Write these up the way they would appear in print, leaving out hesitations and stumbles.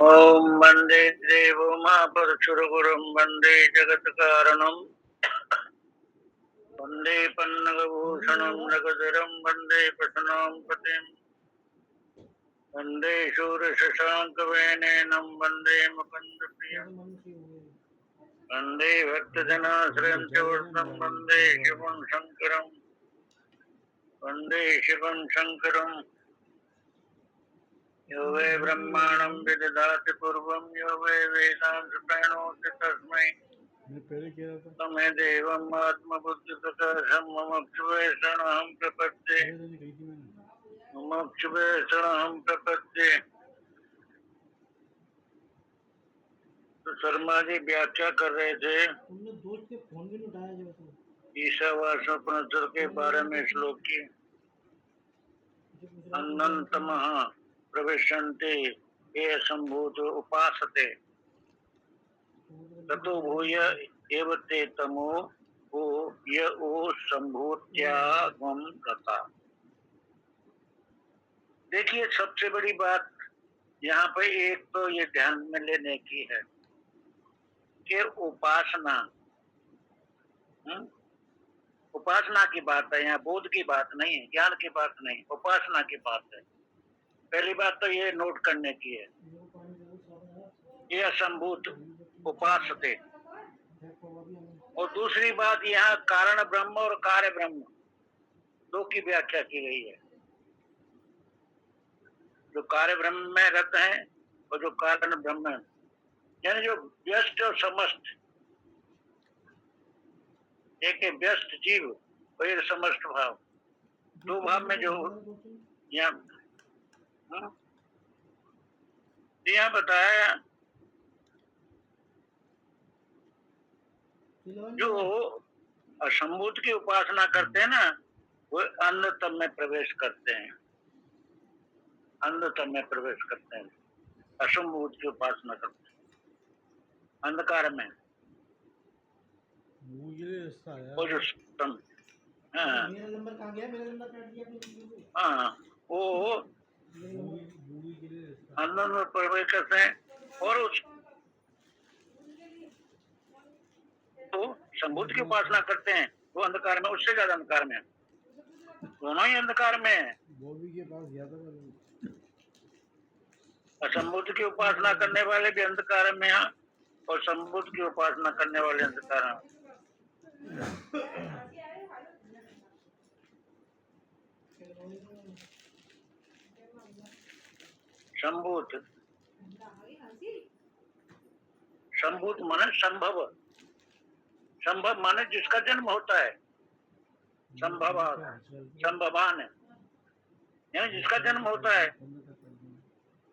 ओम वंदे देवो महापुरुषुर्गुरुं वंदे जगत्कारणं वंदे पन्नगभूषणं जगदरं वंदे प्रसन्नं पतिं वंदे शूरशशाङ्कवेनेनं वंदे मुकुन्दप्रियं वंदे भक्तजनाश्रयं च वत्सं वंदे शिवं शङ्करं यो वै ब्रह्माणं विदधाति पूर्वं यो वै वेदांस प्रणोति तस्मै तमे देवम् आत्मबुद्धिप्रकाशं ममक्षुवे शरणं प्रपद्ये तो शर्मा जी व्याख्या कर रहे थे ईशावास्योपनिषद के 12वें श्लोक की। अनंतमः प्रविशन्ति ये संभूत उपासते ततो भूय एव ते तमो वो य ओ संभूत्यागम गता। देखिए, सबसे बड़ी बात यहाँ पे एक तो ये ध्यान में लेने की है कि उपासना उपासना की बात है, यहाँ बोध की बात नहीं है, ज्ञान की बात नहीं, उपासना की बात है। पहली बात तो ये नोट करने की है, ये असंभूत उपासते। और दूसरी बात, यहाँ कारण ब्रह्म और कार्य ब्रह्म दो की व्याख्या की गई है। जो कार्य ब्रह्म में रहते हैं और जो कारण ब्रह्म है, यानी जो व्यस्त और समस्त, एक व्यस्त जीव और एक समस्त भाव, दो भाव में जो यहाँ बताया, जो असंभूत की उपासना करते हैं ना, वो अन्नतम में प्रवेश करते हैं, अन्नतम में प्रवेश करते हैं। असंभूत की उपासना करते हैं अंधकार में। वो जो मेरा नंबर कहाँ गया? मेरा नंबर काट दिया आपने। वो अंदर में प्रवेश करते हैं और उस तो संभूत की उपासना करते हैं, वो अंधकार में, उससे ज्यादा अंधकार में, दोनों ही अंधकार में है। के पास गया था असंभूत की उपासना करने वाले भी अंधकार में हैं और संभूत की उपासना करने वाले अंधकार में। संभूत संभूत माने संभव, संभव माने जिसका जन्म होता है, संभवान है, यानी जिसका जन्म होता है।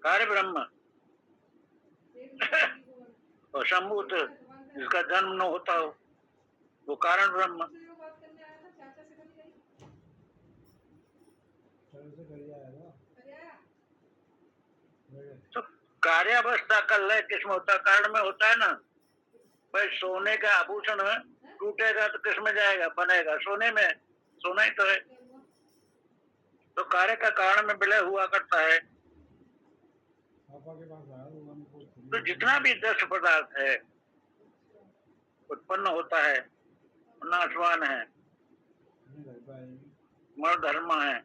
कार्य ब्रह्म और संभूत जिसका जन्म न होता हो, वो कारण ब्रह्म। तो कार्यावस्था का लय किसमें होता है? कारण में होता है ना। भाई सोने का आभूषण टूटेगा तो किस में जाएगा? बनेगा सोने में, सोना ही तो है। तो कार्य का कारण में विलय हुआ करता है। तो जितना भी दस पदार्थ है उत्पन्न होता है, नाशवान है, मर धर्म है,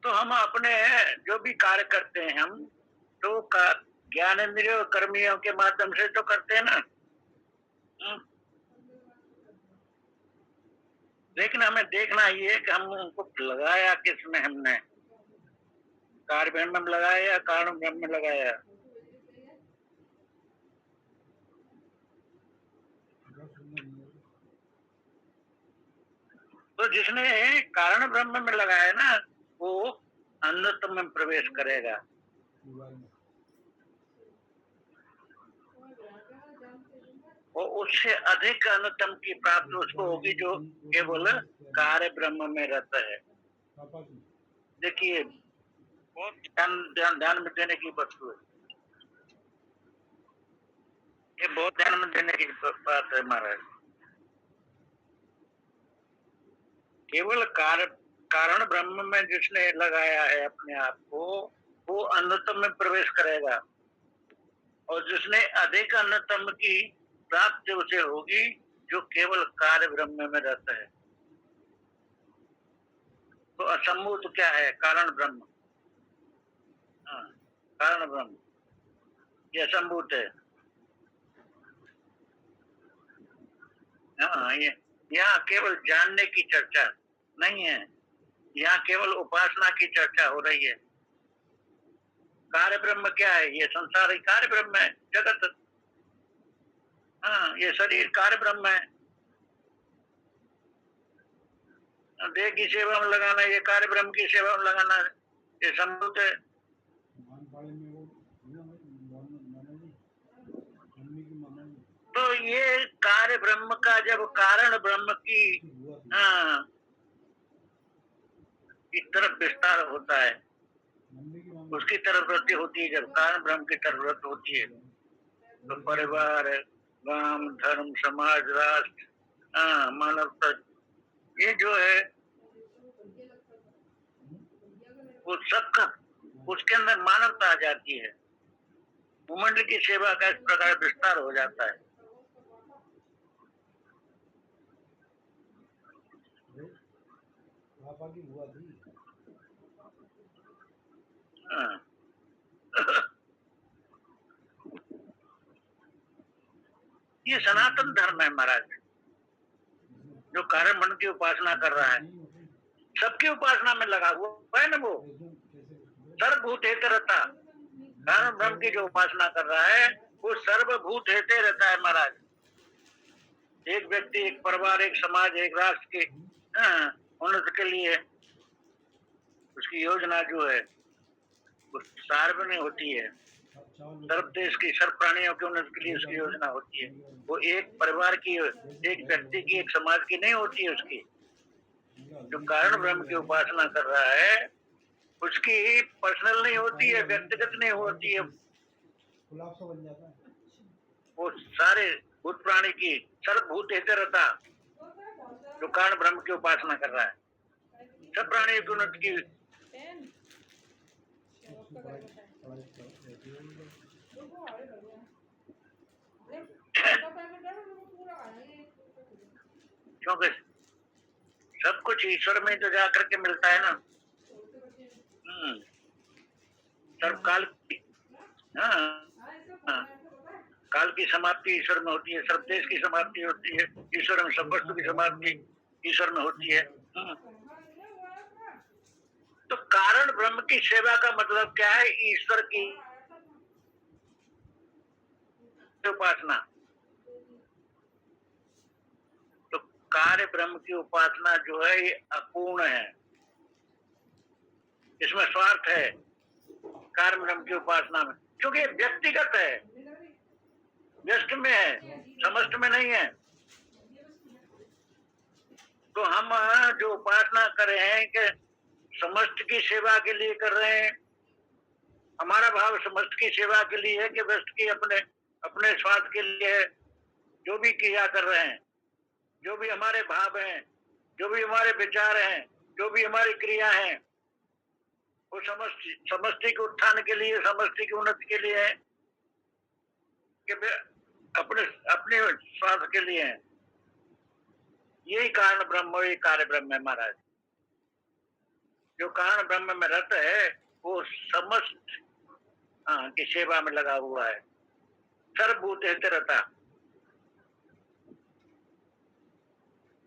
तो हम अपने जो भी कार्य करते हैं हम तो ज्ञान इंद्रियों और कर्मियों के माध्यम से तो करते हैं ना। लेकिन हमें देखना ये कि हम उनको लगाया किसमें, हमने कार्य ब्रह्म में लगाया या कारण ब्रह्म में लगाया। तो जिसने कारण ब्रह्म में लगाया ना, वो अन्नतम में प्रवेश करेगा। और उससे अधिक अन्नतम की प्राप्ति उसको होगी जो केवल कार्य ब्रह्म में रहता है। देखिए, बहुत ध्यान में देने की वस्तु है, ये बहुत ध्यान में देने की बात है महाराज। केवल कारण ब्रह्म में जिसने लगाया है अपने आप को, वो अन्नतम में प्रवेश करेगा, और जिसने अधिक अन्नतम की प्राप्ति उसे होगी जो केवल कार्य ब्रह्म में रहता है। तो असंभूत क्या है? कारण ब्रह्म। हाँ, कारण ब्रह्म ये असंभूत है। हाँ, ये यहाँ केवल जानने की चर्चा नहीं है, यहाँ केवल उपासना की चर्चा हो रही है। कार्य ब्रह्म क्या है? ये संसार ही कार्य ब्रह्म है, जगत। हाँ, ये शरीर कार्य ब्रह्म है। देह की सेवा में लगाना, ये कार्य ब्रह्म की सेवा में लगाना है, ये संभूत है। तो ये कार्य ब्रह्म का जब कारण ब्रह्म की हाँ की तरफ विस्तार होता है, उसकी तरफ वृद्धि होती है, जब कारण ब्रह्म की तरफ वृद्धि होती है, तो परिवार, गांव, धर्म, समाज, राष्ट्र, मानवता, ये जो है वो सबका उसके अंदर मानवता आ जाती है। भूमंडल की सेवा का इस प्रकार विस्तार हो जाता है। हाँ। ये सनातन धर्म है महाराज, जो कारण ब्रह्म की उपासना कर रहा है, सबकी उपासना में लगा हुआ है ना। वो सर्वभूत हेते रहता, कारण ब्रह्म की जो उपासना कर रहा है वो सर्वभूत हेते रहता है महाराज। एक व्यक्ति, एक परिवार, एक समाज, एक राष्ट्र के उन्नति के लिए उसकी योजना जो है वो सार्वजनिक होती है। सर्व देश की, सर्व प्राणियों के उन्नति के लिए उसकी योजना होती है। वो एक परिवार की, एक व्यक्ति की, एक समाज की नहीं होती है उसकी। जो कारण ब्रह्म की उपासना कर रहा है उसकी पर्सनल नहीं होती है, व्यक्तिगत नहीं होती है, वो सारे भूत प्राणी की, सर्वभूत हेते रहता, जो कारण ब्रह्म की उपासना कर रहा है, सब प्राणियों की उन्नति की। क्योंकि सब कुछ ईश्वर में तो जा करके मिलता है ना। सर्वकाल की, काल की समाप्ति ईश्वर में होती है, सर्व देश की समाप्ति होती है ईश्वर में, सब वस्तु की समाप्ति ईश्वर में होती है। तो कारण ब्रह्म की सेवा का मतलब क्या है? ईश्वर की उपासना। तो कार्य ब्रह्म की उपासना जो है ये अपूर्ण है, इसमें स्वार्थ है कार्य ब्रह्म की उपासना में, क्योंकि व्यक्तिगत है, व्यस्त में है, समस्त में नहीं है। तो हम जो उपासना कर रहे हैं कि समस्त की सेवा के लिए कर रहे हैं, हमारा भाव समस्त की सेवा के लिए है कि व्यस्त की अपने अपने स्वार्थ के लिए है। जो भी क्रिया कर रहे हैं, जो भी हमारे भाव हैं, जो भी हमारे विचार हैं, जो भी हमारी क्रिया है, वो समष्टि के उत्थान के लिए, समष्टि की उन्नति के लिए है कि अपने अपने स्वार्थ के लिए है। यही कारण ब्रह्म, यही कार्य ब्रह्म है महाराज। जो कारण ब्रह्म में रहता है वो समस्त की सेवा में लगा हुआ है, सर्वभूत हेते रहता।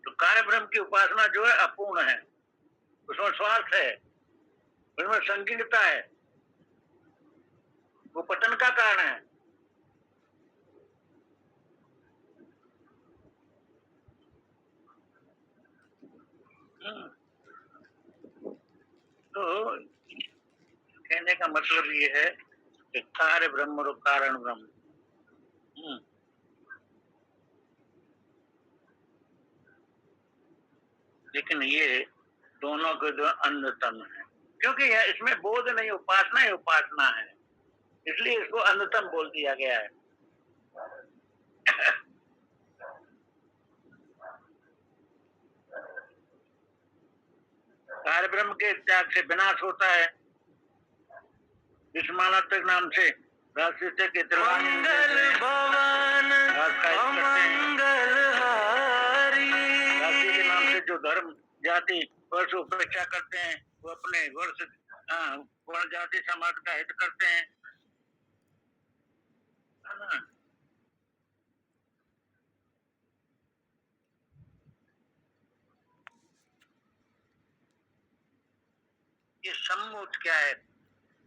तो कार्य ब्रह्म की उपासना जो है अपूर्ण है, उसमें स्वार्थ है, उसमें संकीर्णता है, वो पतन का कारण है। तो कहने का मतलब ये है कि कार्य ब्रह्म और कारण ब्रह्म, लेकिन ये दोनों के दो अन्यतम है, क्योंकि इसमें बोध नहीं, उपासना ही उपासना है, इसलिए इसको अन्यतम बोल दिया गया है। ब्रह्म के त्याग से विनाश होता है। विस्मानात्मक नाम से राशि के मंगल भवन मंगलहारी। राशि के नाम से जो धर्म जाति वर्ष उपेक्षा करते हैं वो अपने वर्ष वर्ण जाति समाज का हित करते हैं, है ना। ये सम्मूत क्या है?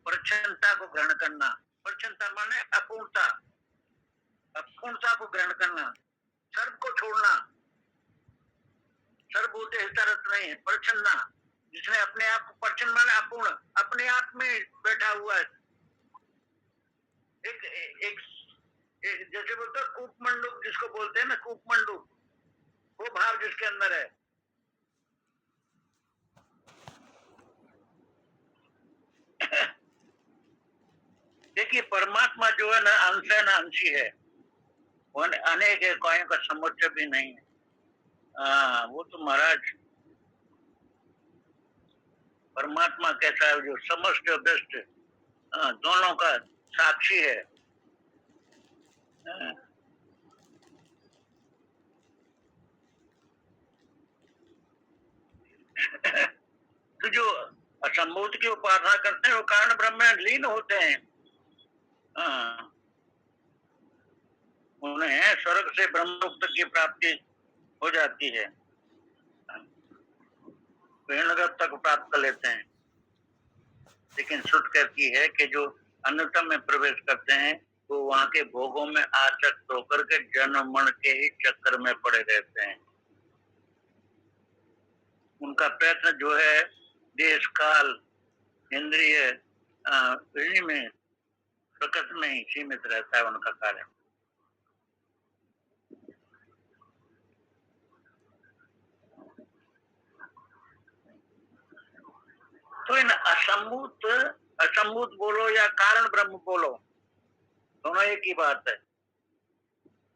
प्रचन्नता को ग्रहण करना। प्रचन्नता माने अपूर्णता, अपूर्णता को ग्रहण करना, सर्व को छोड़ना। सर्वभूत हितरत नहीं है, प्रचन्ना, जिसने अपने आप को प्रचन्न माने अपूर्ण, अपने आप में बैठा हुआ है। एक, एक, एक जैसे बोलते हैं कूपमंडूक, जिसको बोलते हैं ना कूपमंडूक, वो भाव जिसके अंदर है। देखिए परमात्मा जो है ना अंश है ना अंशी है, वो अनेक है, कोई का समुच्चय भी नहीं है। वो तो महाराज परमात्मा कैसा है, जो समस्त बेस्ट दोनों का साक्षी है। तो जो असंभूत की उपासना करते हैं वो कारण ब्रह्म में लीन होते हैं। उन्हें स्वर्ग से ब्रह्ममुक्त की प्राप्ति हो जाती है, तक प्राप्त कर लेते हैं। लेकिन श्रुति कहती है कि जो अन्यतम में प्रवेश करते हैं वो वहां के भोगों में आसक्त होकर के जन्म मरण के ही चक्कर में पड़े रहते हैं। उनका प्रयत्न जो है देश काल इंद्रिय में प्रकृति में ही सीमित रहता है उनका कार्य। तो इन असंभूत बोलो या कारण ब्रह्म बोलो, दोनों एक ही बात है।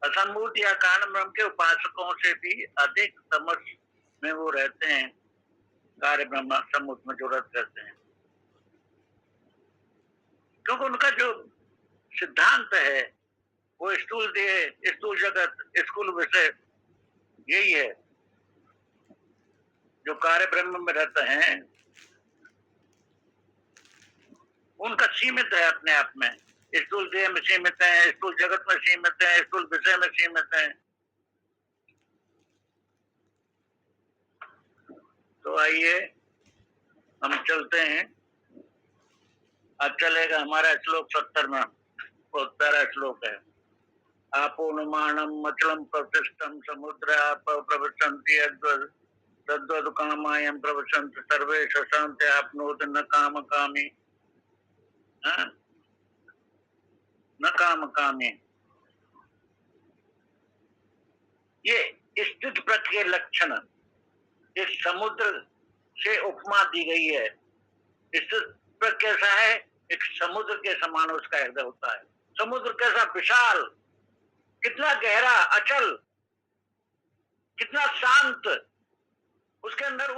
असंभूत या कारण ब्रह्म के उपासकों से भी अधिक समझ में वो रहते हैं, कार्य ब्रह्म सम्मुत में जुड़त रहते हैं, क्योंकि उनका जो सिद्धांत है वो स्थूल देह, स्थूल जगत, स्थूल विषय यही है। जो कार्य ब्रह्म में रहते हैं उनका सीमित है अपने आप में, स्थूल देह में सीमित है, स्थूल जगत में सीमित है, स्थूल विषय में सीमित है। तो आइए हम चलते हैं, अब चलेगा हमारा श्लोक 70 में, बहुत प्यारा श्लोक है। आपोनुमानम मचलम प्रतिष्ठम समुद्र आप प्रवसन्ति तद्वद कामायम प्रवसन्ति सर्वे शशांत आपनोत न काम कामी, न काम कामी। ये स्थित प्रकृति के लक्षण इस समुद्र से उपमा दी गई है। स्थित प्रकृति कैसा है? एक समुद्र के समान उसका हृदय होता है। समुद्र कैसा विशाल, कितना गहरा, अचल, कितना शांत, उसके अंदर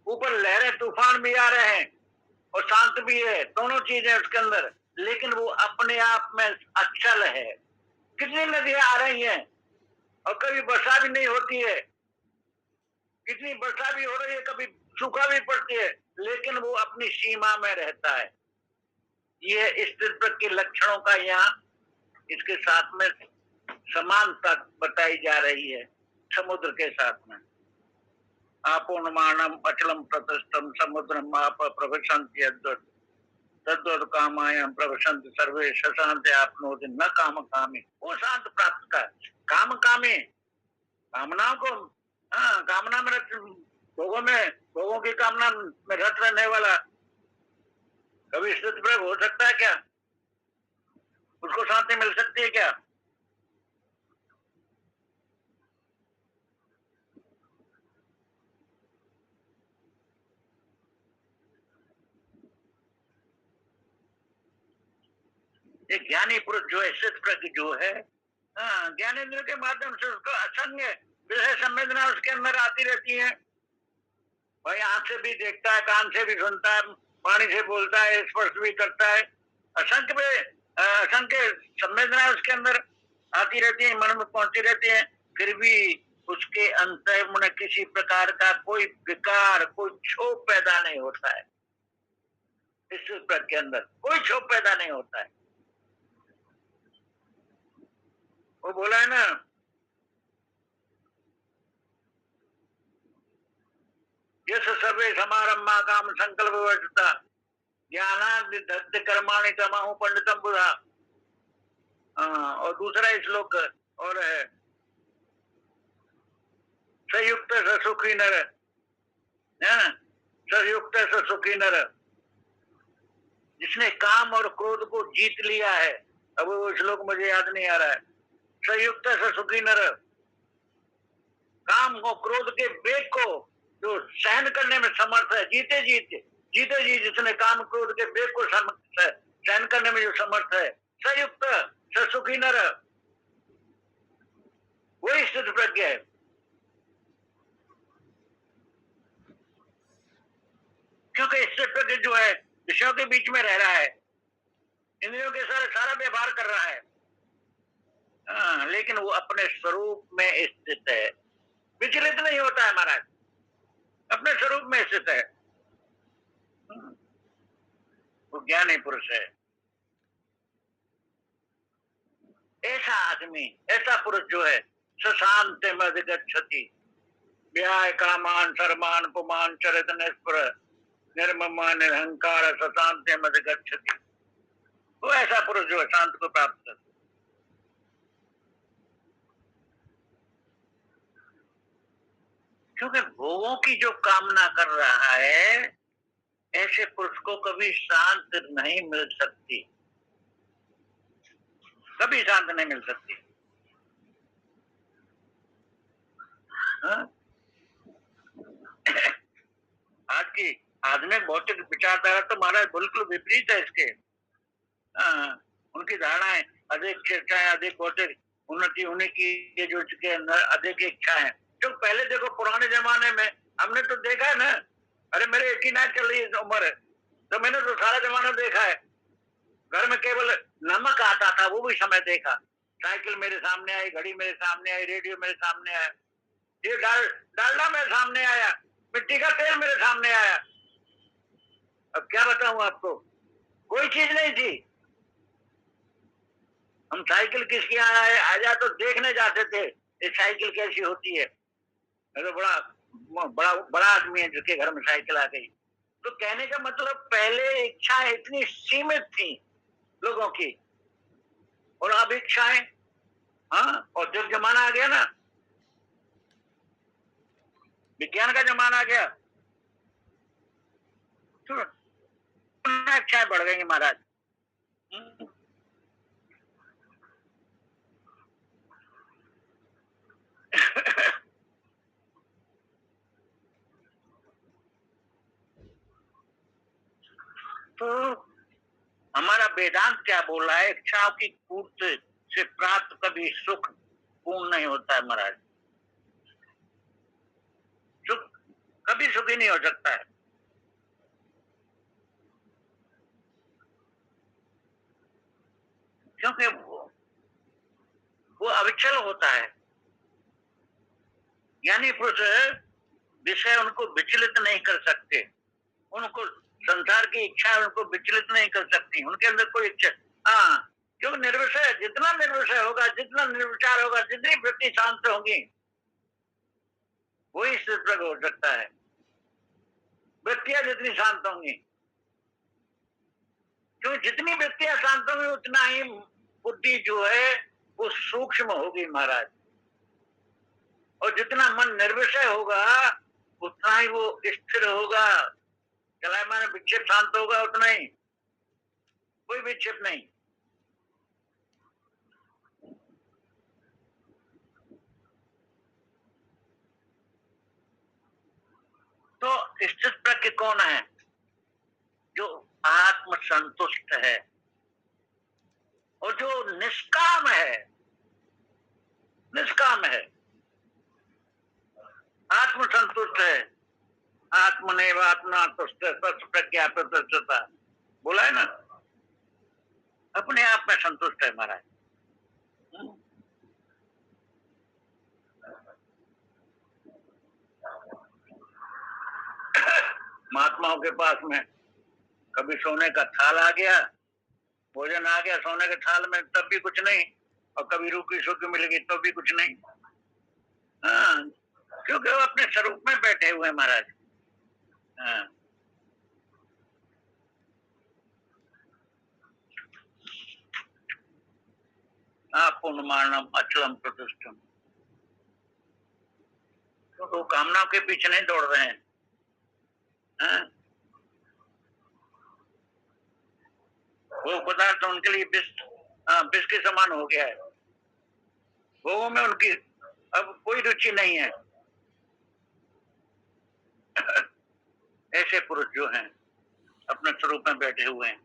ऊपर लहरें तूफान भी आ रहे हैं और शांत भी है, दोनों चीजें उसके अंदर, लेकिन वो अपने आप में अचल है। कितनी नदियां आ रही हैं और कभी वर्षा भी नहीं होती है, कितनी वर्षा भी हो रही है, कभी सूखा भी पड़ती है, लेकिन वो अपनी सीमा में रहता है। ये स्थित के लक्षणों का यहाँ इसके साथ में समानता बताई जा रही है समुद्र के साथ में। आपोनुमानम अचलम प्रतिष्ठम समुद्रम आप प्रवसन्ति तद्वद कामायम प्रवसन्ति सर्वे शशांत आपनोति न काम कामी। वो शांत प्राप्त का काम कामी, कामनाओं को कामना में भोगों की कामना में रत रहने वाला कभी स्थित प्रयोग हो सकता है क्या? उसको शांति मिल सकती है क्या? एक ज्ञानी पुरुष जो है, स्थित प्रज्ञ जो है, ज्ञानेंद्र के माध्यम से उसको असंग विषय संवेदना उसके अंदर आती रहती है। भाई आंख से भी देखता है, कान से भी सुनता है, वाणी से बोलता है, स्पर्श भी करता है। असंख्य संवेदनाएं उसके अंदर आती रहती है, मन में पहुंचती रहती है, फिर भी उसके अंतर में किसी प्रकार का कोई विकार, कोई क्षोभ पैदा नहीं होता है। इस पद के अंदर कोई क्षोभ पैदा नहीं होता है। वो बोला है ना, यस सर्वे समारंभा काम संकल्प वर्जता ज्ञानादि दत्त कर्माणि तमाहु पंडितम बुधा। और दूसरा श्लोक और है, संयुक्त सुखी नर, संयुक्त सुखी नर, जिसने काम और क्रोध को जीत लिया है। अब वो श्लोक मुझे याद नहीं आ रहा है। संयुक्त सुखी नर, काम और क्रोध के वेग को जो सहन करने में समर्थ है, जीते जीत जिसने काम क्रोध के वेग को सहन करने में जो समर्थ है, संयुक्त सुखी नर, वही स्थित प्रज्ञ है। क्योंकि स्थित प्रज्ञ जो है विषयों के बीच में रह रहा है, इंद्रियों के सारा व्यवहार कर रहा है, लेकिन वो अपने स्वरूप में स्थित है, विचलित नहीं होता है महाराज, अपने स्वरूप में स्थित है। वो ज्ञानी पुरुष है। ऐसा आदमी, ऐसा पुरुष जो है, सशांत मद गच्छति, व्याय कामान शर्मान पुमान चरित निष्पर निर्ममा निरहंकार सशांत मद गच्छति। वो ऐसा पुरुष जो है शांत को प्राप्त करता। क्योंकि भोगों की जो कामना कर रहा है, ऐसे पुरुष को कभी शांत नहीं मिल सकती, कभी शांत नहीं मिल सकती। आज की आधुनिक भौतिक विचारधारा तो महाराज बिल्कुल विपरीत है इसके। उनकी धारणाएं अधिक चर्चाएं, अधिक भौतिक उन्नति होने की जो के अंदर अधिक इच्छा है। जो पहले देखो पुराने जमाने में हमने तो देखा है ना, अरे मेरे 89 चल रही उम्र है, तो मैंने तो सारा जमाना देखा है। घर में केवल नमक आता था, वो भी समय देखा। साइकिल मेरे सामने आई, घड़ी मेरे सामने आई, रेडियो मेरे सामने आया, ये डालडा मेरे सामने आया, मिट्टी का तेल मेरे सामने आया। अब क्या बताऊं आपको, कोई चीज नहीं थी। हम साइकिल किसकी आ जा तो देखने जाते थे ये साइकिल कैसी होती है। तो बड़ा आदमी है जिसके घर में साइकिल आ गई। तो कहने का मतलब पहले इच्छाएं इतनी सीमित थी लोगों की, और अब इच्छाएं, और जब जमाना आ गया ना, विज्ञान का जमाना आ गया, तो इच्छाएं बढ़ गई महाराज। तो हमारा वेदांत क्या बोल रहा है, इच्छाओं की पूर्ति से प्राप्त कभी सुख पूर्ण नहीं होता है महाराज। सुख कभी सुखी नहीं हो सकता है, क्योंकि वो अविचल होता है। यानी पुरुष विषय उनको विचलित नहीं कर सकते, उनको संसार की इच्छा उनको विचलित नहीं कर सकती, उनके अंदर कोई इच्छा, क्योंकि निर्विषय, जितना निर्विषय होगा, जितना निर्विचार होगा, जितनी वृत्ति शांत होगी, वही स्थित हो सकता है। वृत्तियां जितनी शांत होंगी, क्योंकि जितनी वृत्तियां शांत होंगी उतना ही बुद्धि जो है वो सूक्ष्म होगी महाराज, और जितना मन निर्विषय होगा उतना ही वो स्थिर होगा, चलायमान विक्षेप शांत होगा उतना ही, कोई विक्षेप नहीं। तो स्थित प्रज्ञ कौन है? जो आत्म संतुष्ट है और जो निष्काम है, निष्काम है, आत्म संतुष्ट है, आत्मा तो प्रज्ञा प्रतिष्ठता बोला है ना, अपने आप में संतुष्ट है महाराज। महात्माओं के पास में कभी सोने का थाल आ गया, भोजन आ गया सोने के थाल में, तब भी कुछ नहीं, और कभी रूखी सूखी मिलेगी तो भी कुछ नहीं। हाँ, क्योंकि वो अपने स्वरूप में बैठे हुए हैं महाराज। हाँ, पूर्णमानम अचलम प्रतिष्ठम, तो कामनाओं के पीछे नहीं दौड़ रहे हैं। हाँ? वो पदार्थ उनके लिए विष के समान हो गया है, वो में उनकी अब कोई रुचि नहीं है। ऐसे पुरुष जो हैं अपने स्वरूप में बैठे हुए हैं।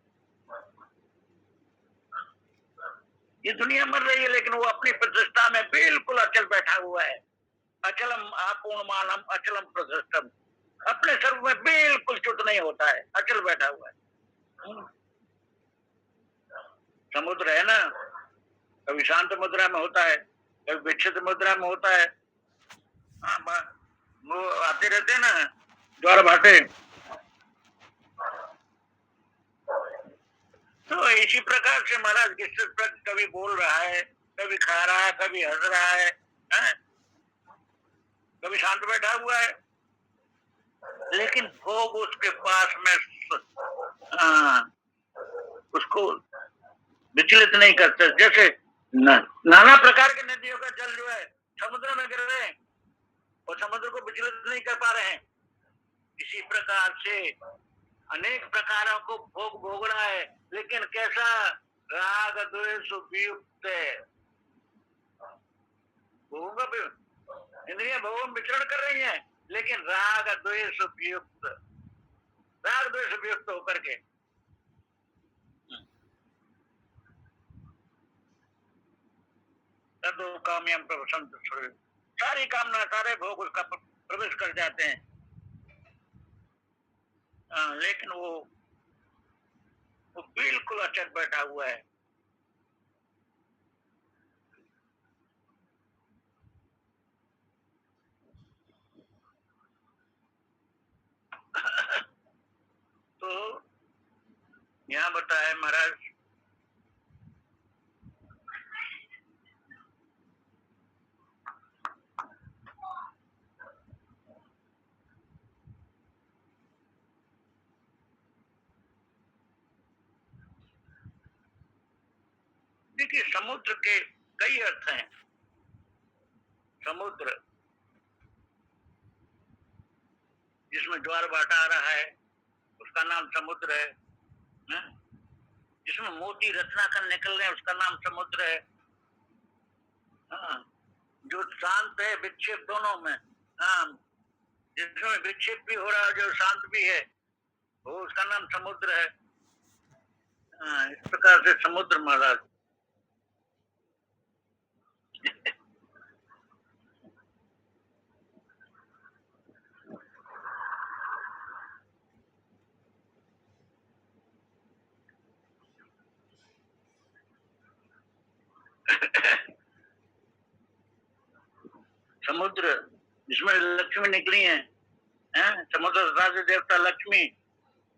ये दुनिया मर रही है लेकिन वो अपनी प्रतिष्ठा में बिल्कुल अचल बैठा हुआ है। अचलम अपूर्णमानम अचलम प्रतिष्ठम, अपने स्वरूप में बिल्कुल च्युत नहीं होता है, अचल बैठा हुआ है। समुद्र है ना, कभी शांत मुद्रा में होता है, कभी विक्षिप्त मुद्रा में होता है। हाँ, वो आते रहते हैं ना ज्वार भाटे। तो इसी प्रकार से महाराज कभी बोल रहा है, कभी खा रहा है, कभी हंस रहा है, कभी शांत बैठा हुआ है, लेकिन भोग उसके पास में उसको विचलित नहीं करते। जैसे नाना प्रकार के नदियों का जल जो है समुद्र में गिर रहे हैं और समुद्र को विचलित नहीं कर पा रहे हैं, इसी प्रकार से अनेक प्रकारों को भोग भोग रहा है, लेकिन कैसा? राग द्वेष वियुक्त है। इंद्रियां भोगों में विचरण कर रही हैं, लेकिन राग द्वेष वियुक्त, राग द्वेष वियुक्त होकर के। तदो काम्यम प्रवसंत, सारी कामना सारे भोग उसका प्रवेश कर जाते हैं। लेकिन वो बिल्कुल अचल बैठा हुआ है। तो यहाँ बताए महाराज, देखिए समुद्र के कई अर्थ हैं। समुद्र जिसमें ज्वार भाटा आ रहा है उसका नाम समुद्र है। जिसमें मोती रत्नाकण निकल रहे हैं उसका नाम समुद्र है। जो शांत है विक्षेप दोनों में, जिसमें विक्षेप भी हो रहा है जो शांत भी है, वो उसका नाम समुद्र है। इस प्रकार से समुद्र महाराज समुद्र जिसमें लक्ष्मी निकली है, समुद्र राज्य देवता लक्ष्मी,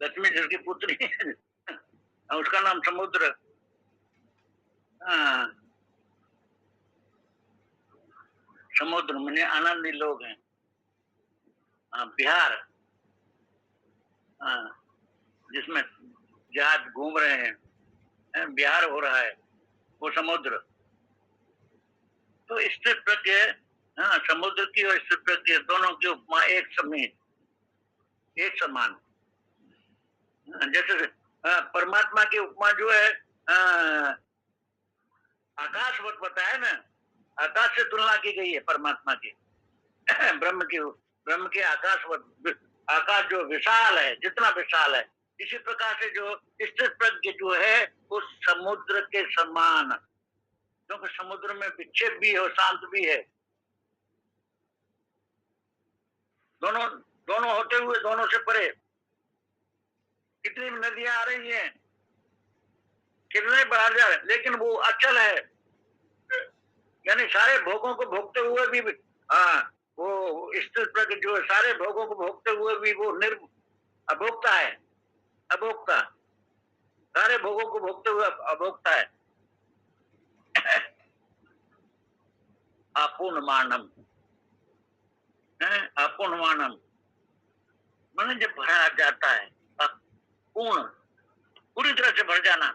लक्ष्मी जिसकी पुत्री है उसका नाम समुद्र। समुद्र माने आनंदी लोग हैं। बिहार जिसमें जहाज घूम रहे हैं, बिहार हो रहा है, वो समुद्र। तो स्थिर प्रज्ञ, समुद्र की और स्थिर प्रज्ञ दोनों की उपमा एक समान। जैसे परमात्मा की उपमा जो है आकाशवत बताया ना, आकाश से तुलना की गई है परमात्मा की। ब्रह्म के आकाशवत, आकाश जो विशाल है, जितना विशाल है, इसी प्रकार से जो स्थिर प्रज्ञ जो है वो समुद्र के समान, क्योंकि समुद्र में विक्षेप भी है और शांत भी है, दोनों होते हुए दोनों से परे। कितनी नदियां आ रही हैं, कितने बाहर जा रहे हैं, लेकिन वो अचल है। यानी सारे भोगों को भोगते हुए भी हाँ, वो स्थिर प्रकृति जो है, सारे भोगों को भोगते हुए भी वो अभोक्ता है, अभोक्ता, सारे भोगों को भोगते हुए अभोक्ता है। अपूर्णमानम है, अपूर्णमानम माने जब भरा जाता है, पूर्ण, पूरी तरह से भर जाना।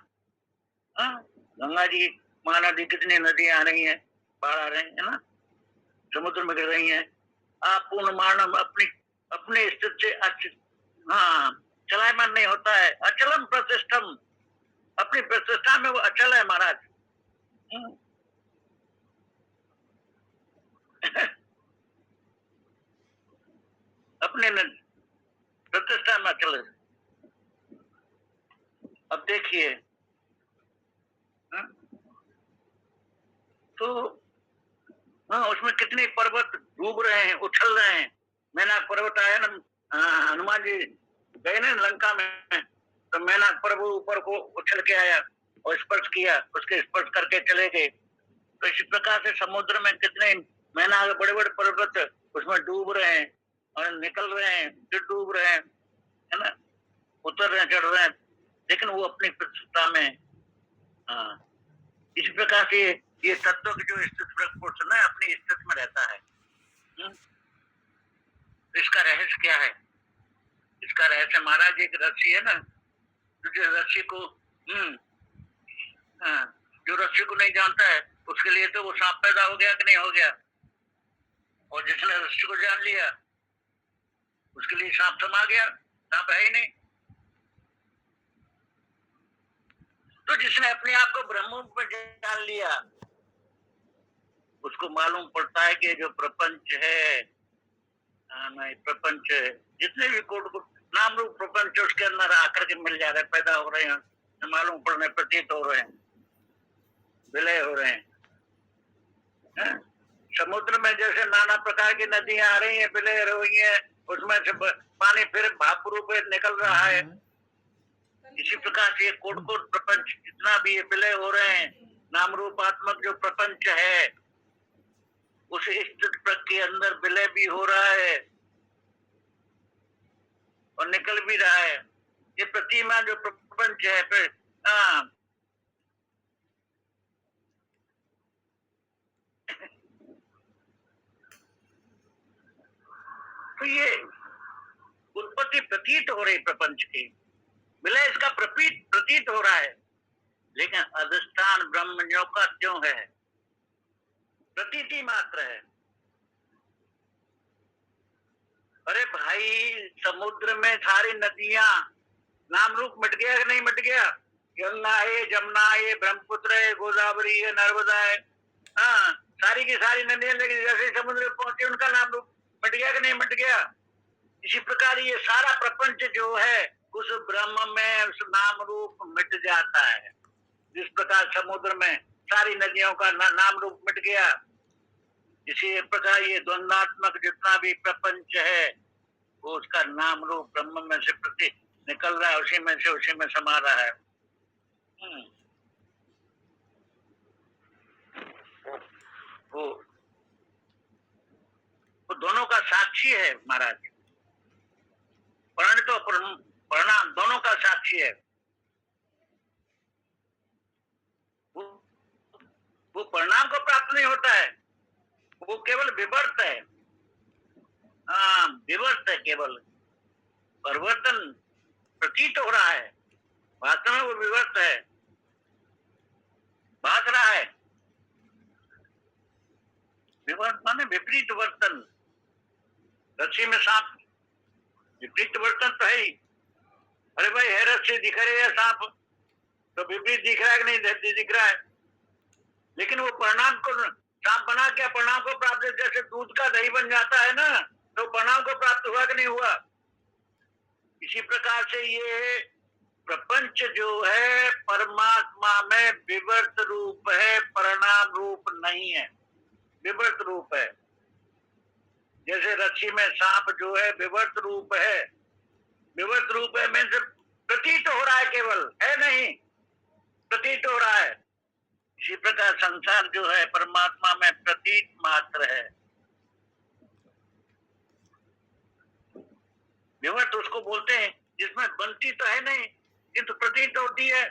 हाँ, गंगा जी, महानदी, कितनी नदियां आ रही हैं, बाढ़ आ रही है ना, समुद्र में गिर रही हैं। अपूर्णमानम, अपनी अपने स्थिति से हाँ, चलायमान नहीं होता है। अचलम प्रतिष्ठम, अपनी प्रतिष्ठा में वो अचल है महाराज। अपने प्रतिष्ठा में अचल है। अब देखिए, तो हाँ, उसमें कितने पर्वत डूब रहे हैं, उछल रहे हैं। मैनाक पर्वत आया ना, हनुमान जी गए ना लंका में, तो मैनाक पर्वत ऊपर को उछल के आया और स्पर्श किया, उसके स्पर्श करके चले गए। तो इसी प्रकार से समुद्र में कितने मैनाक बड़े बड़े पर्वत उसमें डूब रहे हैं और निकल रहे हैं, फिर डूब रहे हैं, है ना, उतर रहे हैं, चढ़ रहे हैं, लेकिन वो अपनी प्रतिष्ठा में। हाँ, इस प्रकार से ये तत्व की जो स्थिति पुरुष ना अपनी स्थिति में रहता है। इसका रहस्य क्या है? इसका रहस्य महाराज एक रस्सी है ना, जो रस्सी को जो रस्सी को नहीं जानता है उसके लिए तो वो सांप पैदा हो गया कि नहीं हो गया, और जिसने रस्सी को जान लिया उसके लिए सांप समा गया, सांप है ही नहीं। तो जिसने अपने आप को ब्रह्म में जान लिया उसको मालूम पड़ता है कि जो प्रपंच है, नहीं प्रपंच है, जितने भी कोट नाम रूप प्रपंच उसके अंदर आकर के मिल जा रहे, पैदा हो रहे हैं, मालूम पड़ने प्रतीत हो रहे हैं, विलय हो रहे हैं। समुद्र में जैसे नाना प्रकार की नदियां आ रही हैं, विलय हो रही हैं, उसमें से पानी फिर भाप रूप निकल रहा है। इसी प्रकार से कोट कोट प्रपंच जितना भी विलय हो रहे हैं, नाम रूपात्मक जो प्रपंच है उस स्थित के अंदर विलय भी हो रहा है और निकल भी रहा है। ये प्रतिमा जो प्रपंच है, फिर तो ये उत्पत्ति प्रतीत हो रही प्रपंच की, विलय इसका प्रतीत हो रहा है, लेकिन अधिष्ठान ब्रह्मण्यों का क्यों है? प्रतीति मात्र है। अरे भाई, समुद्र में सारी नदियां नाम रूप मिट गया कि नहीं मिट गया? गंगा है, जमुना है, ब्रह्मपुत्र है, गोदावरी है, नर्मदा है, हाँ, सारी की सारी नदियां, लेकिन जैसे समुद्र में पहुंचे उनका नाम रूप मिट गया कि नहीं मिट गया? इसी प्रकार ये सारा प्रपंच जो है उस ब्रह्म में उस नाम रूप मिट जाता है। जिस प्रकार समुद्र में सारी नदियों का नाम रूप मिट गया, इसी प्रकार ये द्वंद्वात्मक जितना भी प्रपंच है वो उसका नाम रूप ब्रह्म में से प्रति निकल रहा है, उसी में समा रहा है। वो दोनों का साक्षी है महाराज, परिणित परिणाम दोनों का साक्षी है। वो परिणाम को प्राप्त नहीं होता है, वो केवल विवर्त है। हाँ, विवर्त है, केवल परिवर्तन प्रतीत हो रहा है, वास्तव में वो विवर्त है, भाग रहा है। विवर्त माने विपरीत वर्तन, रस्सी में सांप, विपरीत वर्तन तो है ही। अरे भाई, है रस्सी, दिख रही है सांप, तो विपरीत दिख रहा है कि नहीं दिख रहा है? लेकिन वो परिणाम को सांप बना क्या परिणाम को प्राप्त, जैसे दूध का दही बन जाता है ना, तो परिणाम को प्राप्त हुआ कि नहीं हुआ? इसी प्रकार से ये प्रपंच जो है परमात्मा में विवर्त रूप है, परिणाम रूप नहीं है, विवर्त रूप है। जैसे रस्सी में सांप जो है विवर्त रूप है, विवर्त रूप है, मैं प्रतीत हो रहा है, केवल है नहीं, प्रतीत हो रहा है। इसी प्रकार संसार जो है परमात्मा में प्रतीत मात्र है। विवर्त उसको बोलते हैं जिसमें बनती तो है नहीं किंतु प्रतीत होती है।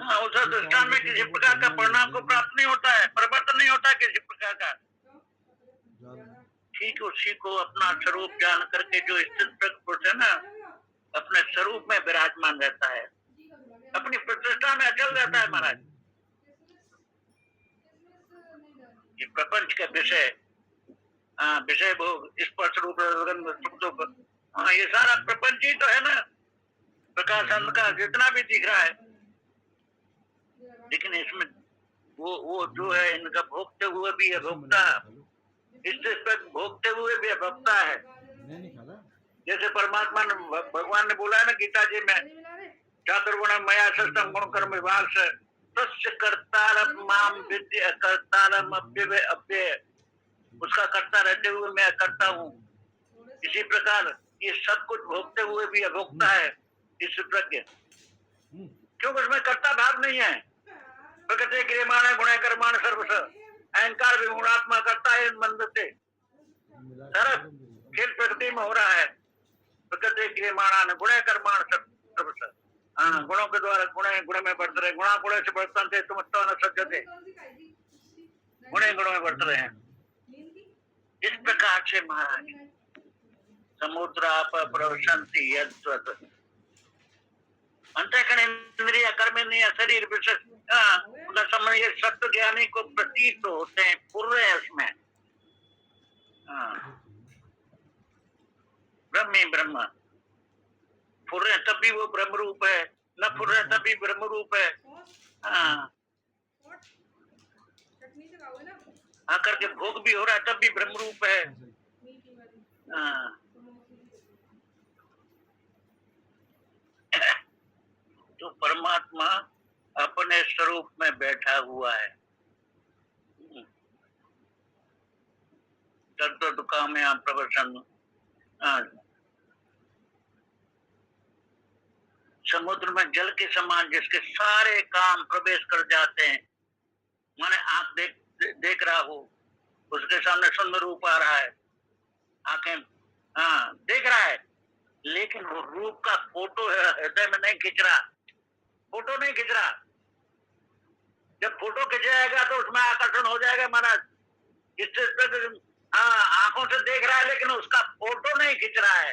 हाँ, उस दृष्टान में किसी प्रकार का परिणाम को प्राप्त नहीं होता है, परिवर्तन नहीं होता है किसी प्रकार का। ठीक उसी को अपना स्वरूप जान करके जो स्थित पुरुष है ना, अपने स्वरूप में विराजमान रहता है, अपनी प्रतिष्ठा में अचल रहता है महाराज। ये प्रपंच का विषय, विषय भोग, स्पर्श रूप सुख दुख, ये सारा प्रपंच ही तो है ना, प्रकाश अंधकार जितना भी दिख रहा है। लेकिन इसमें वो जो है इनका भोगते हुए भी है भोक्ता, इससे भोगते हुए भी भोक्ता है। जैसे परमात्मा ने भगवान ने बोला है ना गीता जी में, चातुर्गुण मया सृष्टम गुण कर्म विभाग से तस्य कर्तारम माम विद्य कर्तारम अव्यय अव्यय, उसका कर्ता रहते हुए मैं करता हूँ। इसी प्रकार ये सब कुछ भोगते हुए भी अभोक्ता है इस प्रज्ञ, क्योंकि उसमें कर्ता भाव नहीं है। प्रकृति क्रियमाण है गुण कर्माण सर्वस, अहंकार विगुणात्मा करता है मंद से, सारा खेल प्रकृति में हो रहा है। प्रकृति क्रियमाण गुण कर्माण सर्वस, हाँ, गुणों के द्वारा गुण में बढ़ते रहे, गुणा गुण से बढ़ते थे तुम न सज्जते, गुण में बढ़ते रहे हैं। इस प्रकार से महाराज समुद्राप प्रवसंति यद्वत् अंतःकरण इंद्रिय कर्मेंद्रिय शरीर विशेष, उनका संबंध ये सत्य ज्ञानी को प्रतीत होते हैं, पूर्व है उसमें। ब्रह्म ही ब्रह्म, फुर्र तब भी वो ब्रह्म रूप है, न फुर्र तब भी ब्रह्म रूप है। आकर के भोग भी हो रहा है तब भी ब्रह्म रूप है। तो परमात्मा अपने स्वरूप में बैठा हुआ है। तत्व काम यहाँ प्रवचन, समुद्र में जल के समान जिसके सारे काम प्रवेश कर जाते हैं, माने आंख देख रहा हो, उसके सामने सुंदर रूप आ रहा है, आंखें देख रहा है, लेकिन वो रूप का फोटो हृदय में नहीं खींच रहा, फोटो नहीं खींच रहा। जब फोटो खींच जाएगा तो उसमें आकर्षण हो जाएगा महाराज। आंखों से देख रहा है लेकिन उसका फोटो नहीं खींच रहा है,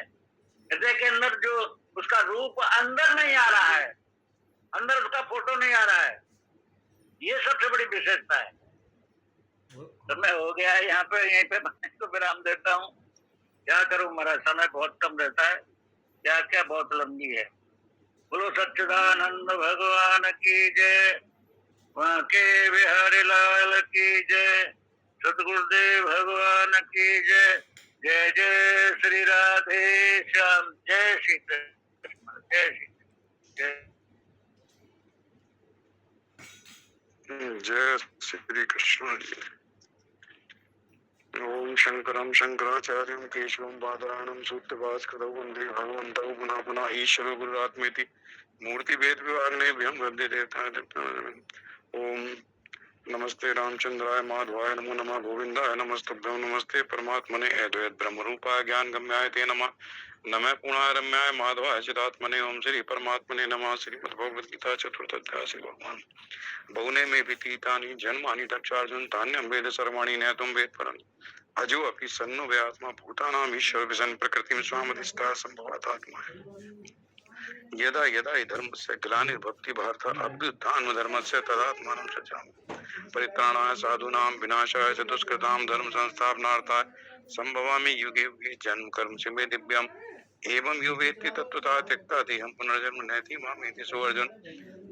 हृदय के अंदर जो उसका रूप अंदर नहीं आ रहा है, अंदर उसका फोटो नहीं आ रहा है। ये सबसे बड़ी विशेषता है। समय हो गया है, यहाँ पे यहीं पे मैं तो विराम देता हूँ। क्या करूं महाराज, समय बहुत कम रहता है, क्या क्या बहुत लंबी है। बोलो सच्चिदानंद भगवान की जय, वहाँ के बिहारी लाल की जय, सतगुरुदेव भगवान की जय। जय जय श्री राधे श्याम, जय श्री कृष्ण, जय श्री जय श्री कृष्ण। ओम शंकरं शंकराचार्यं केशवं बादरायणं सूत्रभास्करं वंदे भगवन्तौ पुनः पुनः ईश्वरो गुरुरात्मेति मूर्ति भेद विभागने व्यं वन्दे देवताः। ओम नमस्ते रामचंद्राय माधवाय नमो नमः गोविंदाय नमस्तुभ्यं नमस्ते परमात्मने अद्वैत ब्रह्म रूपाय ज्ञान गम्याय ते नमः नमः पुणाय रम्याय माधवाय चिदात्मने ओम श्री परमात्मने नमः। श्रीमद्भगवद गीता चतुर्थ अध्याय श्री भगवान बहुने में भीतीतानि जन्मानि तच्चार्जुन तान्यं वेद सर्वाणि नैतुं वेद परं अजो अपि सन्नो वे आत्मा भूतानां ईश्वर विजन प्रकृतिं स्वामधिष्ठा संभवात् आत्मा यदा यदा हि धर्मस्य ग्लानिर्भवति भारत अभ्युत्थानं धर्मस्य तदात्मानं सृजामि परित्राणाय साधूनां विनाशाय च दुष्कृतां धर्म संस्थापनार्थाय संभवामि युगे युगे जन्म कर्म च मे दिव्यम् एवं यो वेत्ति तत्त्वतः त्यक्ता देहं पुनर्जन्म नैति मामेति सो अर्जुन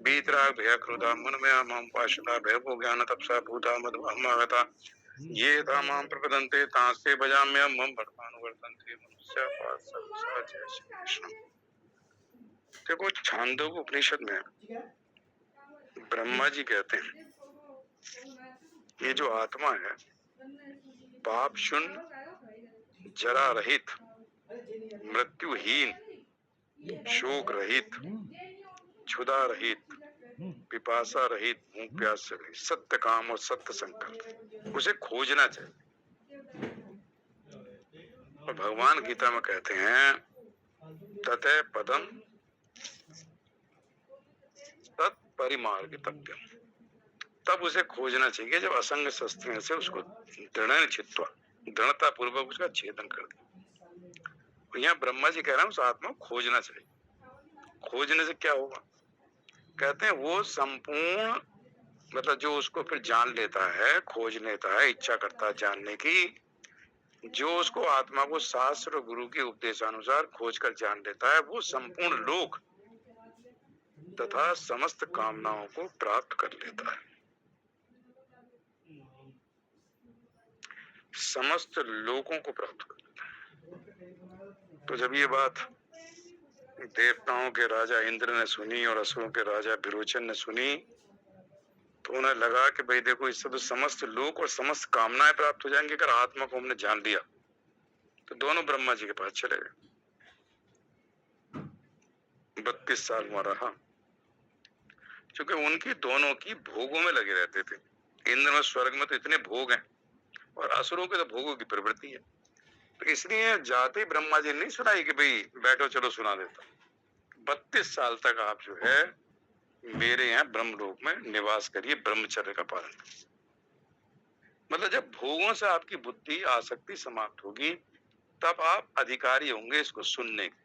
वीतराग भय क्रोधा मनमया मां पाशुता भयभो ज्ञान तपसा भूता मदमहमगता ये तामां प्रपदन्ते तांस्ते भजाम्यहं मम भक्तानुवर्तन्ते मनुष्य पार्थ सर्वसा। जय श्री कृष्ण। देखो छांदोग्य उपनिषद में ब्रह्मा जी कहते हैं ये जो आत्मा है पाप शून्य जरा रहित मृत्युहीन, शोक रहित, क्षुधा रहित, पिपासा रहित, भूख प्यास से रहित, सत्य काम और सत्य संकल्प, उसे खोजना चाहिए। और भगवान गीता में कहते हैं ततः पदम तत्परिमार्गितव्यम, तब उसे खोजना चाहिए जब असंग शस्त्र से उसको दृढ़ छित्वा, दृढ़ता पूर्वक उसका छेदन कर दिया। यहाँ ब्रह्मा जी कह रहे हैं उस आत्मा को खोजना चाहिए। खोजने से क्या होगा? कहते हैं वो संपूर्ण, मतलब जो उसको फिर जान लेता है, खोज लेता है, इच्छा करता है जानने की, जो उसको आत्मा को शास्त्र और गुरु के उपदेशानुसार खोज कर जान लेता है, वो संपूर्ण लोक तथा समस्त कामनाओं को प्राप्त कर लेता है। समस्त लोगों को प्राप्त कर लेता है। तो जब ये बात देवताओं के राजा इंद्र ने सुनी और असुरों के राजा विरोचन ने सुनी, तो उन्हें लगा कि भाई देखो, इससे तो समस्त लोक और समस्त कामनाएं प्राप्त हो जाएंगी। अगर आत्मा को हमने जान लिया तो दोनों ब्रह्मा जी के पास चले गए। 32 साल वहां रहा, क्योंकि उनकी दोनों की भोगों में लगे रहते थे। इंद्र में स्वर्ग में तो इतने भोग हैं और असुरों के तो भोगों की प्रवृत्ति है, तो इसलिए जाते ही ब्रह्मा जी ने नहीं सुनाई कि भाई बैठो चलो सुना देता। 32 साल तक आप जो है मेरे यहाँ ब्रह्मलोक में निवास करिए, ब्रह्मचर्य का पालन करिए। मतलब जब भोगों से आपकी बुद्धि आसक्ति समाप्त होगी तब आप अधिकारी होंगे इसको सुनने के।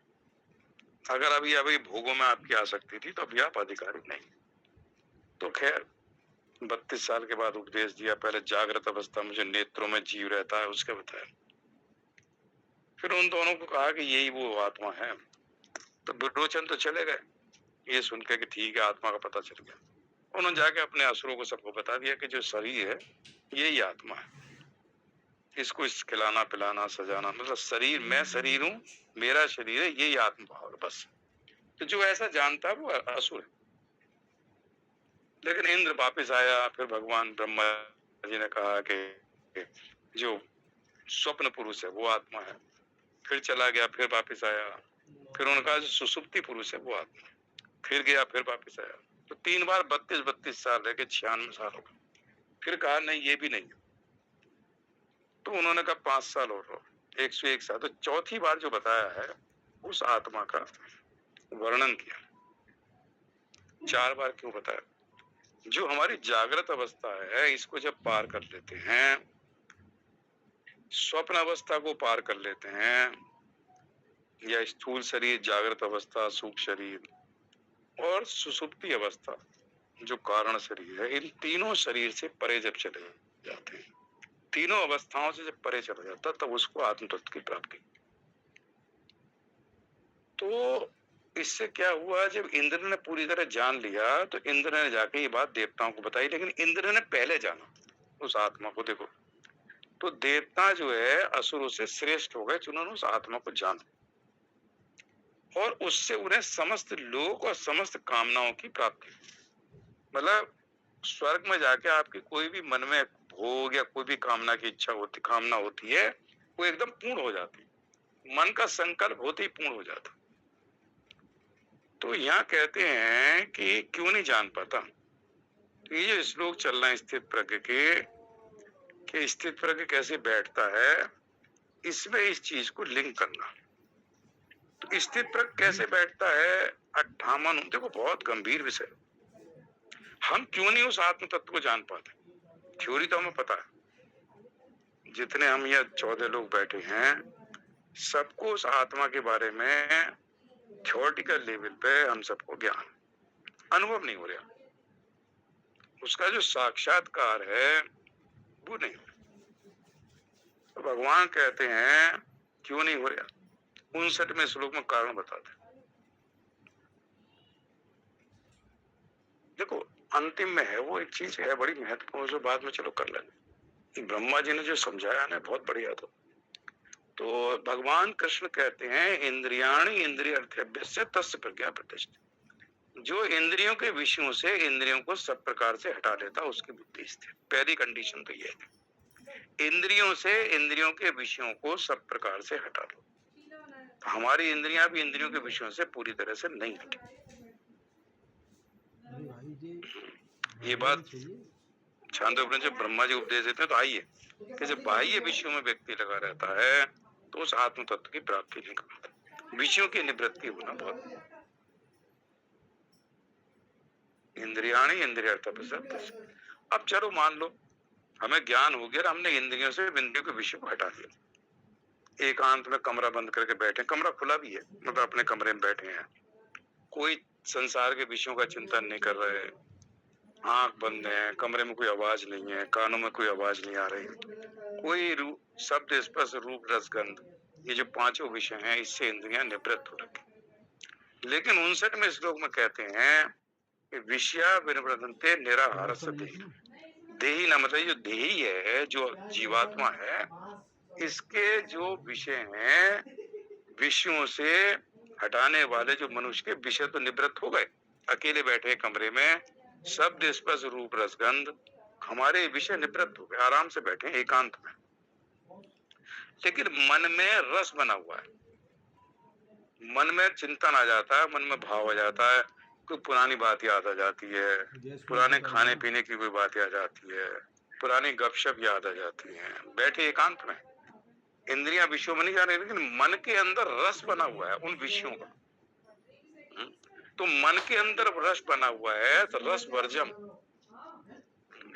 अगर अभी भोगों में आपकी आसक्ति थी तो अभी आप अधिकारी नहीं। तो खैर 32 साल के बाद उपदेश दिया। पहले जागृत अवस्था में जो नेत्रों में जीव रहता है उसका बताया, फिर उन दोनों को कहा कि यही वो आत्मा है। तो विरोचन तो चले गए ये सुन के कि ठीक है, आत्मा का पता चल गया। उन्होंने जाके अपने असुरों को सबको बता दिया कि जो शरीर है यही आत्मा है, इसको इस खिलाना पिलाना सजाना, मतलब शरीर, मैं शरीर हूँ, मेरा शरीर है, यही आत्मा है बस। तो जो ऐसा जानता है वो असुर है। लेकिन इंद्र वापिस आया। फिर भगवान ब्रह्मा जी ने कहा कि जो स्वप्न पुरुष है वो आत्मा है। फिर चला गया, फिर वापिस आया। फिर उनका जो सुसुप्ति पुरुष है वो आत्मा है। फिर गया, फिर वापिस आया। तो 3 बार 32 साल रह के 96 साल हो गए। फिर कहा नहीं ये भी नहीं है। तो उन्होंने कहा 5 साल और रहो, 101 साल। तो चौथी बार जो बताया है उस आत्मा का वर्णन किया। 4 बार क्यों बताया? जो हमारी जागृत अवस्था है इसको जब पार कर लेते हैं, स्वप्न अवस्था को पार कर लेते हैं, या स्थूल शरीर, जागृत अवस्था, सूक्ष्म शरीर और सुसुप्ति अवस्था जो कारण शरीर है, इन तीनों शरीर से परे जब चले जाते हैं, तीनों अवस्थाओं से जब परे चला जाता तब उसको आत्म तत्व की प्राप्ति। तो इससे क्या हुआ, जब इंद्र ने पूरी तरह जान लिया तो इंद्र ने जाके ये बात देवताओं को बताई। लेकिन इंद्र ने पहले जाना उस आत्मा को। देखो, तो देवता जो है असुरों से श्रेष्ठ हो गए जिन्होंने उस आत्मा को जाना, और उससे उन्हें समस्त लोक और समस्त कामनाओं की प्राप्ति। मतलब स्वर्ग में जाके आपकी कोई भी मन में भोग या कोई भी कामना की इच्छा होती, कामना होती है, वो एकदम पूर्ण हो जाती, मन का संकल्प होते ही पूर्ण हो जाता। तो यहाँ कहते हैं कि क्यों नहीं जान पाता। तो ये जो श्लोक चल रहा है स्थित प्रज्ञ के, कि स्थित प्रज्ञ कैसे बैठता है, इसमें इस चीज को लिंक करना। तो स्थित प्रज्ञ कैसे बैठता है, 58। देखो बहुत गंभीर विषय। हम क्यों नहीं उस आत्म तत्व को जान पाते? थ्योरी तो हमें पता है, जितने हम यहाँ 14 लोग बैठे हैं सबको उस आत्मा के बारे में थ्योरेटिकल लेवल पे हम सबको ज्ञान, अनुभव नहीं हो रहा। उसका जो साक्षात्कार है वो नहीं हो रहा। तो भगवान कहते हैं क्यों नहीं हो रहा। 59वें श्लोक में कारण बताते। देखो अंतिम में है वो एक चीज है बड़ी महत्वपूर्ण, जो बाद में चलो कर लेंगे। ब्रह्मा जी ने जो समझाया ना बहुत बढ़िया। तो भगवान कृष्ण कहते हैं इंद्रियाणि इंद्रिय अर्थेभ्यस्य तस्य प्रज्ञा प्रतिष्ठिता। जो इंद्रियों के विषयों से इंद्रियों को सब प्रकार से हटा लेता उसकी बुद्धि स्थिर। पहली कंडीशन तो ये है, इंद्रियों से इंद्रियों के विषयों को सब प्रकार से हटा दो। तो हमारी इंद्रियां भी इंद्रियों के विषयों से पूरी तरह से नहीं हटी। ये बात छांदोग्योपनिषद ब्रह्मा जी उपदेश देते हैं। तो आइए कि जब बाह्य विषयों में व्यक्ति लगा रहता है तो उस आत्म तत्व की प्राप्ति नहीं करता। विषयों की निवृत्ति होना बहुत। इंद्रियाणी इंद्रियार्थापसत। अब चलो मान लो हमें ज्ञान हो गया, हमने इंद्रियों से इंद्रियों के विषय को हटा दिया, एकांत में कमरा बंद करके बैठे, कमरा खुला भी है, मतलब अपने कमरे में बैठे हैं, कोई संसार के विषयों का चिंतन नहीं कर रहे, आंख बंद है, कमरे में कोई आवाज नहीं है, कानों में कोई आवाज नहीं आ रही, कोई शब्द स्पर्श रूप रस गंध, ये जो पांचों विषय हैं, इससे इंद्रियां निवृत्त हो रखी। लेकिन 59वें श्लोक में कहते हैं कि विषया विनिवृत्ते निराहार देही। देही ना मतलब जो देही है, जो जीवात्मा है, इसके जो विषय हैं, विषयों से हटाने वाले जो मनुष्य के विषय तो निवृत्त हो गए। अकेले बैठे कमरे में शब्द स्पर्श रूप रसगंध, हमारे विषय निवृत्त हो गए, आराम से बैठे एकांत में। लेकिन मन में रस बना हुआ है, मन में चिंतन आ जाता है, मन में भाव आ जाता है, कोई पुरानी बात याद आ जाती है, पुराने खाने पीने की कोई बात याद आती है, पुरानी गपशप याद आ जाती है। बैठे एकांत में, इंद्रियां विषयों में नहीं जा रही, लेकिन मन के अंदर रस बना हुआ है उन विषयों का। तो मन के अंदर रस बना हुआ है तो रस वर्जम,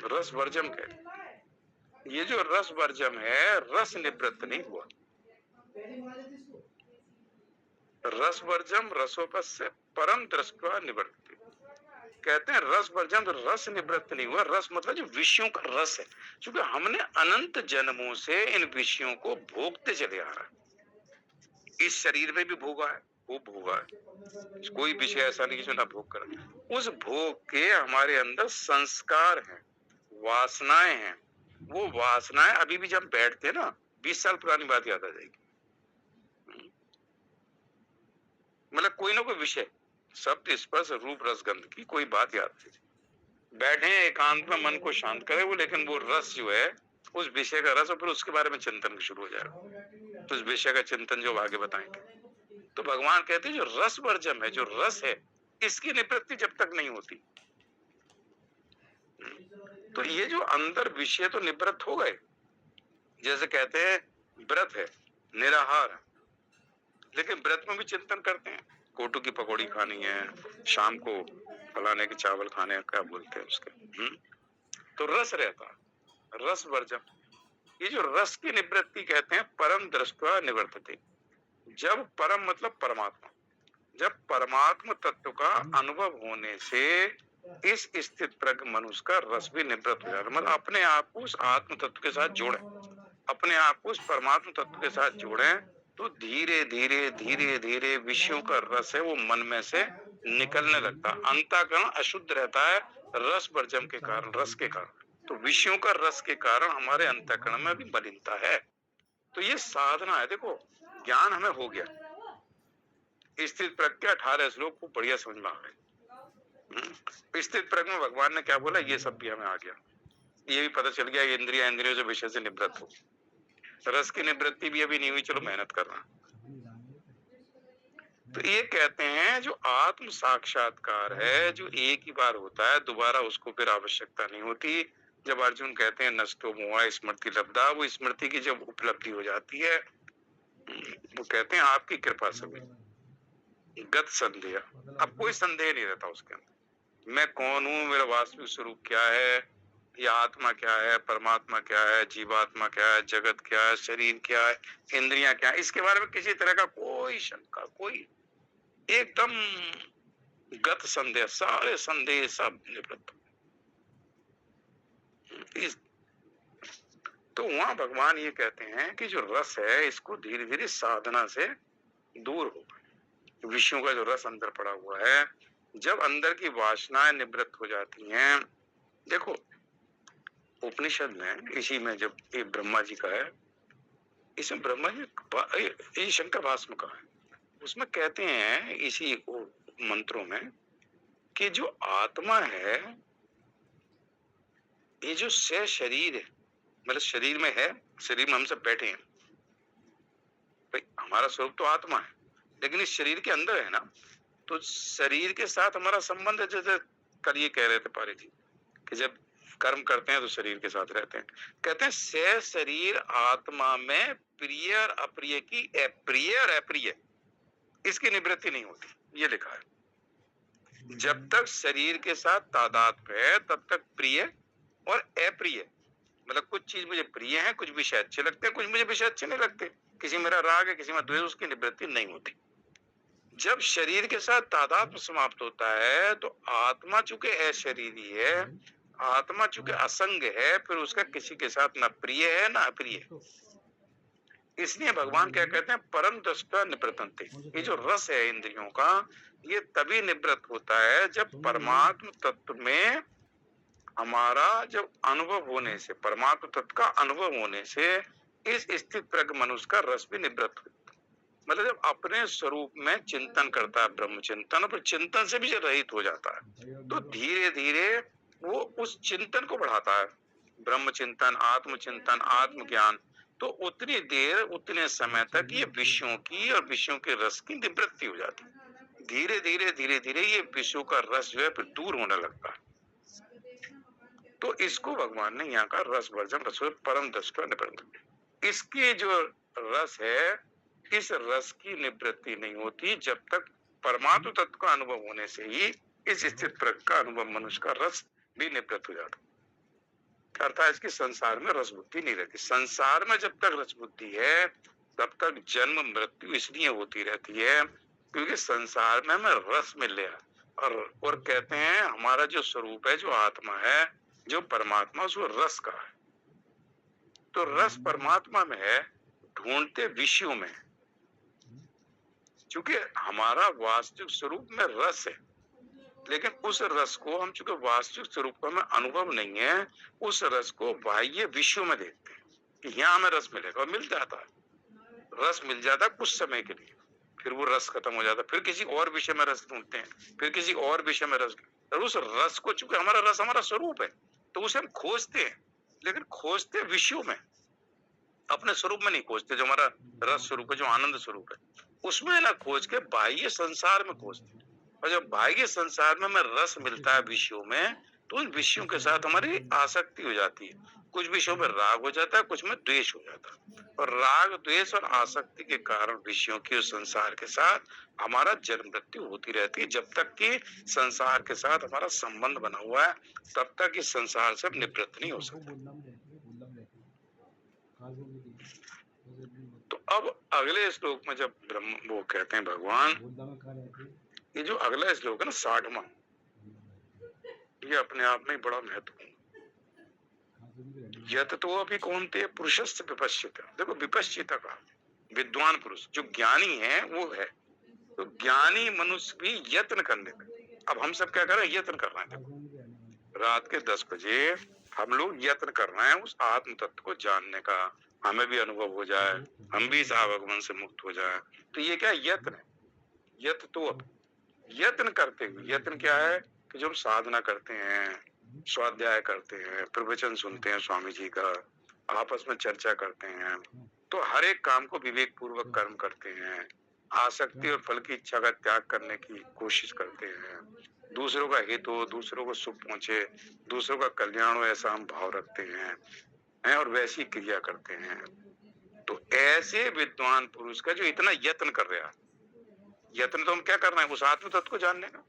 रस वर्जम कहते। ये जो रस वर्जम है, रस निवृत्त नहीं हुआ। रस वर्जम रसोपस्य परम दृष्टवा निवृत्ति कहते हैं। रस वर्जम, रस निवृत्त नहीं हुआ। रस मतलब जो विषयों का रस है, क्योंकि हमने अनंत जन्मों से इन विषयों को भोगते चले आ रहा है। इस शरीर में भी भोगा है, वो भोगा है, कोई विषय ऐसा नहीं जो ना भोग कर। उस भोग के हमारे अंदर संस्कार हैं, वासनाएं हैं। वो वासनाएं अभी भी जब बैठते हैं ना, 20 साल पुरानी बात याद आ जाएगी। मतलब कोई ना कोई विषय, शब्द स्पर्श रूप रसगंध की कोई बात याद थी, बैठे एकांत में मन को शांत करे वो, लेकिन वो रस जो है उस विषय का रस, और फिर उसके बारे में चिंतन शुरू हो जाएगा। तो उस विषय का चिंतन जो आगे बताएंगे। तो भगवान कहते हैं जो रस वर्जम है, जो रस है, इसकी निवृत्ति जब तक नहीं होती, तो ये जो अंदर विषय तो निवृत्त हो गए। जैसे कहते हैं व्रत है, निराहार है, लेकिन व्रत में भी चिंतन करते हैं, कोटू की पकौड़ी खानी है, शाम को फलाने के चावल खाने, क्या बोलते हैं उसके, तो रस रहता, रस वर्जम। ये जो रस की निवृत्ति कहते हैं परम दृष्टवा निवर्तते। जब परम मतलब परमात्मा, जब परमात्मा तत्व का अनुभव होने से इस स्थित प्रज्ञ मनुष्य का रस भी निवृत्त हो जाता है। मतलब अपने आप को उस आत्म तत्व के साथ जोड़े, अपने आप को उस परमात्मा तत्व के साथ जोड़े, तो धीरे धीरे धीरे धीरे विषयों का रस है वो मन में से निकलने लगता। अंतःकरण अशुद्ध रहता है रस वर्जम के कारण, रस के कारण। तो विषयों का रस के कारण हमारे अंतःकरण में भी मलिनता है। तो ये साधना है। देखो ज्ञान हमें हो गया, स्थित प्रज्ञा 18 श्लोक को बढ़िया समझ में आ गए। स्थित प्रज्ञा में भगवान ने क्या बोला, ये सब भी हमें आ गया, ये भी पता चल गया इंद्रिया इंद्रियों से विषय से निवृत्त हो। रस की निवृत्ति भी अभी नहीं हुई, चलो मेहनत करना। तो ये कहते हैं जो आत्म साक्षात्कार है, जो एक ही बार होता है, दोबारा उसको फिर आवश्यकता नहीं होती। जब अर्जुन कहते हैं नष्टो मोहा स्मृति लब्धा, वो स्मृति की जब उपलब्धि हो जाती है, वो कहते हैं आपकी कृपा से गत संदेह, अब कोई संदेह नहीं रहता उसके अंदर। मैं कौन हूँ, मेरा वास्तविक स्वरूप क्या है, ये आत्मा क्या है, परमात्मा क्या है, जीवात्मा क्या है, जगत क्या है, शरीर क्या है, इंद्रियां क्या है, इसके बारे में किसी तरह का कोई शंका, कोई एकदम गत संदेह, सारे संदेह सब निवृत्त। तो वहां भगवान ये कहते हैं कि जो रस है इसको धीरे धीरे साधना से दूर हो, विषयों का जो रस अंदर पड़ा हुआ है, जब अंदर की वासनाएं निवृत्त हो जाती हैं। देखो उपनिषद में, इसी में जब ये ब्रह्मा जी का है, इसमें ब्रह्मा जी ये शंकर भाष्म का है, उसमें कहते हैं इसी मंत्रों में कि जो आत्मा है, ये जो शरीर है, मतलब शरीर में है, शरीर में हम सब बैठे हैं, भाई हमारा स्वरूप तो आत्मा है, लेकिन इस शरीर के अंदर है ना, तो शरीर के साथ हमारा संबंध है। जैसे कल ये कह रहे थे पारी जी कि जब कर्म करते हैं तो शरीर के साथ रहते हैं। कहते हैं से शरीर आत्मा में प्रिय और अप्रिय की, प्रिय और अप्रिय इसकी निवृत्ति नहीं होती, ये लिखा है। जब तक शरीर के साथ तादात्म्य है तब तक प्रिय और अप्रिय, मतलब कुछ चीज मुझे प्रिय है, कुछ विषय अच्छे लगते हैं, कुछ मुझे विषय अच्छे नहीं लगते, किसी मेरा राग है, किसी में द्वेष, उसकी निवृत्ति नहीं होती। जब शरीर के साथ तादात्म्य समाप्त होता है तो आत्मा चूंकि अशरीरी है, आत्मा चूंकि असंग है, फिर उसका किसी के साथ ना प्रिय है ना अप्रिय। इसलिए भगवान क्या कहते हैं, परम दृष्टा निवृत्तन्ते। ये जो रस है इंद्रियों का, ये तभी निवृत्त होता है जब परमात्म तत्व में हमारा जब अनुभव होने से, परमात्म तत्व का अनुभव होने से इस स्थित प्रज्ञ मनुष्य का रस भी निवृत्त होता है। मतलब जब अपने स्वरूप में चिंतन करता है, ब्रह्म चिंतन, और चिंतन से भी जब रहित हो जाता है तो धीरे धीरे वो उस चिंतन को बढ़ाता है, ब्रह्म चिंतन, आत्म चिंतन, आत्मज्ञान। तो उतनी देर, उतने समय तक ये विषयों की और विषयों के रस की निवृत्ति हो जाती है। धीरे धीरे ये विषयों का रस जो है फिर दूर होने लगता है। तो इसको भगवान ने यहाँ का रस वर्जन, रस परम दृष्टा निवृत्ति। इसकी जो रस है, इस रस की निवृत्ति नहीं होती जब तक परमात्म तत्व का अनुभव होने से ही इस स्थित प्रज्ञ का अनुभव, मनुष्य का रस भी निवृत्त हो जाता। अर्थात इसकी संसार में रस बुद्धि नहीं रहती। संसार में जब तक रस बुद्धि है तब तक जन्म मृत्यु इसलिए होती रहती है क्योंकि संसार में हमें रस मिल रहा। और कहते हैं हमारा जो स्वरूप है, जो आत्मा है, जो परमात्मा, उसको रस का है। तो रस परमात्मा में है, ढूंढते विषयों में। क्योंकि हमारा वास्तविक स्वरूप में रस है, लेकिन उस रस को हम, चूंकि वास्तविक स्वरूप का हमें अनुभव नहीं है, उस रस को बाह्य विषयों में देखते हैं कि यहाँ हमें रस मिलेगा, और मिल जाता है। रस मिल जाता है कुछ समय के लिए, फिर वो रस खत्म हो जाता है, फिर किसी और विषय में रस ढूंढते हैं, फिर किसी और विषय में रस। और उस रस को, चूंकि हमारा रस हमारा स्वरूप है, तो उसे हम खोजते हैं, लेकिन खोजते विषयों में, अपने स्वरूप में नहीं खोजते। जो हमारा रस स्वरूप है, जो आनंद स्वरूप है, उसमें ना खोज के बाह्य संसार में खोजते। और जब बाह्य संसार में हमें रस मिलता है विषयों में, तो उन विषयों के साथ हमारी आसक्ति हो जाती है। कुछ विषयों में राग हो जाता है, कुछ में द्वेष हो जाता है। और राग, द्वेष और आसक्ति के कारण विषयों के उस संसार के साथ हमारा जन्म मृत्यु होती रहती है। जब तक कि संसार के साथ हमारा संबंध बना हुआ है, तब तक इस संसार से निवृत्त नहीं हो सकता। तो अब अगले श्लोक में जब ब्रह्म, वो कहते हैं भगवान, ये जो अगला श्लोक है ना 60वां, ये अपने आप में बड़ा महत्वपूर्ण। यत तो अभी कौनते पुरुषस्य विपश्चित। देखो विपश्चित का विद्वान पुरुष जो ज्ञानी है वो है, तो ज्ञानी मनुष्य भी यत्न करने में। अब हम सब क्या कर रहे हैं, यत्न कर रहे हैं। रात के 10 बजे हम लोग यत्न कर रहे हैं उस आत्म तत्व को जानने का, हमें भी अनुभव हो जाए, हम भी इस आवागमन से मुक्त हो जाए। तो ये क्या यत्न है, यत्न तो अब यत्न करते हुए। यत्न क्या है कि जो हम साधना करते हैं, स्वाध्याय करते हैं, प्रवचन सुनते हैं स्वामी जी का, आपस में चर्चा करते हैं, तो हर एक काम को विवेक पूर्वक कर्म करते हैं, आसक्ति और फल की इच्छा का त्याग करने की कोशिश करते हैं, दूसरों का हित हो, दूसरों को सुख पहुंचे, दूसरों का कल्याण हो, ऐसा हम भाव रखते हैं और वैसी क्रिया करते हैं। तो ऐसे विद्वान पुरुष का जो इतना यत्न कर रहा है, यत्न तो हम क्या करना है, उस आत्म तत्व को जानने का।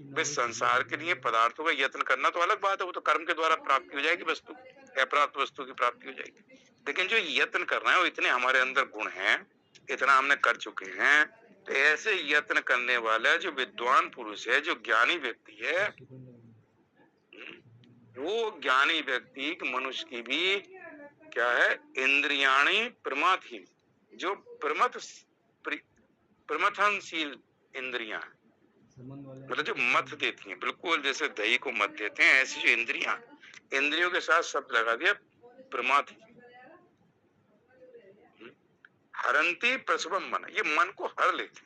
वे संसार के लिए पदार्थों का यत्न करना तो अलग बात है, वो तो कर्म के द्वारा प्राप्ति हो जाएगी, वस्तु अप्राप्त वस्तु की प्राप्ति हो जाएगी। लेकिन जो यत्न करना है वो इतने हमारे अंदर गुण हैं, इतना हमने कर चुके हैं। तो ऐसे यत्न करने वाला जो विद्वान पुरुष है, जो ज्ञानी व्यक्ति है, वो ज्ञानी व्यक्ति मनुष्य की भी क्या है, इंद्रियाणी प्रमाथहीन, जो प्रमथनशील इंद्रियां, मतलब जो मत देती हैं, बिल्कुल जैसे दही को मत देते हैं, ऐसी जो इंद्रियां, इंद्रियों के साथ शब्द लगा दिया प्रमाथ। हरंती प्रसवम मन, ये मन को हर लेती।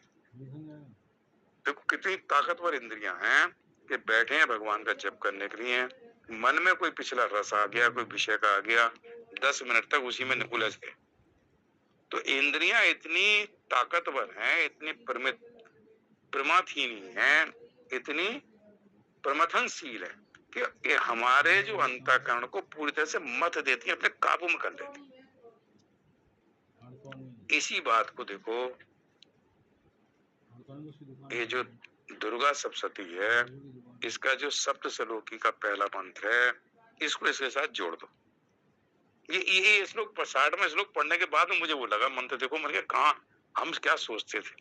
देखो कितनी ताकतवर इंद्रियां हैं कि बैठे हैं भगवान का जप करने के लिए, मन में कोई पिछला रस आ गया, कोई विषय का आ गया, 10 मिनट तक उसी में उलझ गए। तो इंद्रियां इतनी ताकतवर हैं, इतनी प्रमाथीनी हैं, इतनी प्रमथनशील है कि ये हमारे जो अंतःकरण को पूरी तरह से मथ देती है, अपने काबू में कर लेती। इसी बात को देखो, ये जो दुर्गा सप्तशती है, इसका जो सप्तश्लोकी का पहला मंत्र है, इसको इसके साथ जोड़ दो। ये श्लोक 60वां श्लोक पढ़ने के बाद में मुझे वो लगा मंत्र, देखो मैंने कहा कहाँ हम क्या सोचते थे।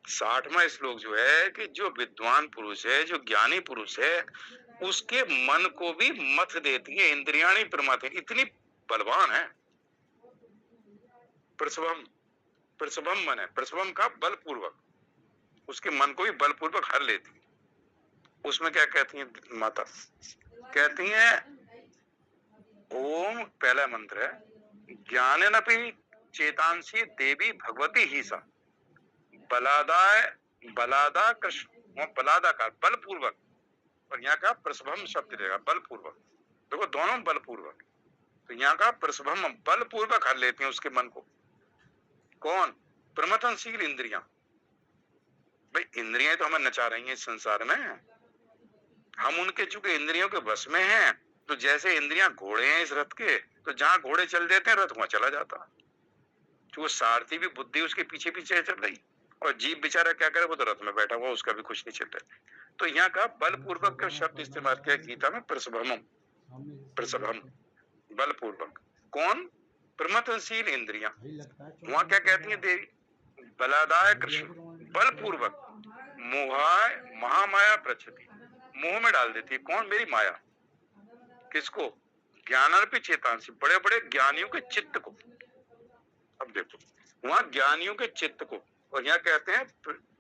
60वां श्लोक जो है कि जो विद्वान पुरुष है, जो ज्ञानी पुरुष है, उसके मन को भी मथ देती है इंद्रियाणी प्रमाते, इतनी बलवान है। प्रसवम, प्रसवम मन है, प्रसवम का बलपूर्वक, उसके मन को भी बलपूर्वक हर लेती है। उसमें क्या कहती है माता, कहती है ओम, पहला मंत्र है, ज्ञानेनपि चेतांसी देवी भगवती ही सा, बलादाय, बलादा कृष्ण, बलादा का बलपूर्वक, और यहाँ का प्रसभम शब्द रहेगा बलपूर्वक। देखो दोनों बलपूर्वक, तो यहाँ का प्रसभम बलपूर्वक हर लेती हैं उसके मन को। कौन? प्रमथनशील इंद्रियां। भाई इंद्रियां तो हमें नचा रही हैं इस संसार में, हम उनके चूंकि इंद्रियों के वश में हैं, तो जैसे इंद्रियां घोड़े हैं इस रथ के, तो जहां घोड़े चल देते हैं रथ वहां चला जाता। जो सारथी भी बुद्धि उसके पीछे पीछे चल रही, और जीव बेचारा क्या करे, वो तो रथ में बैठा हुआ, उसका भी कुछ नहीं चल रहा। तो यहाँ का बलपूर्वक का शब्द इस्तेमाल किया गीता में, प्रसभम, प्रसभम, बलपूर्वक। कौन? प्रमथनशील इंद्रियां। वहां क्या कहती है देवी? बलादाय कृष्ण, बलपूर्वक मोहाय महामाया प्रचति, मोह में डाल देती है। कौन? मेरी माया। किसको? ज्ञानार्पित चेतांसी, बड़े बड़े ज्ञानियों के चित्त को। अब देखो वहां ज्ञानियों के चित्त को, और यहाँ कहते हैं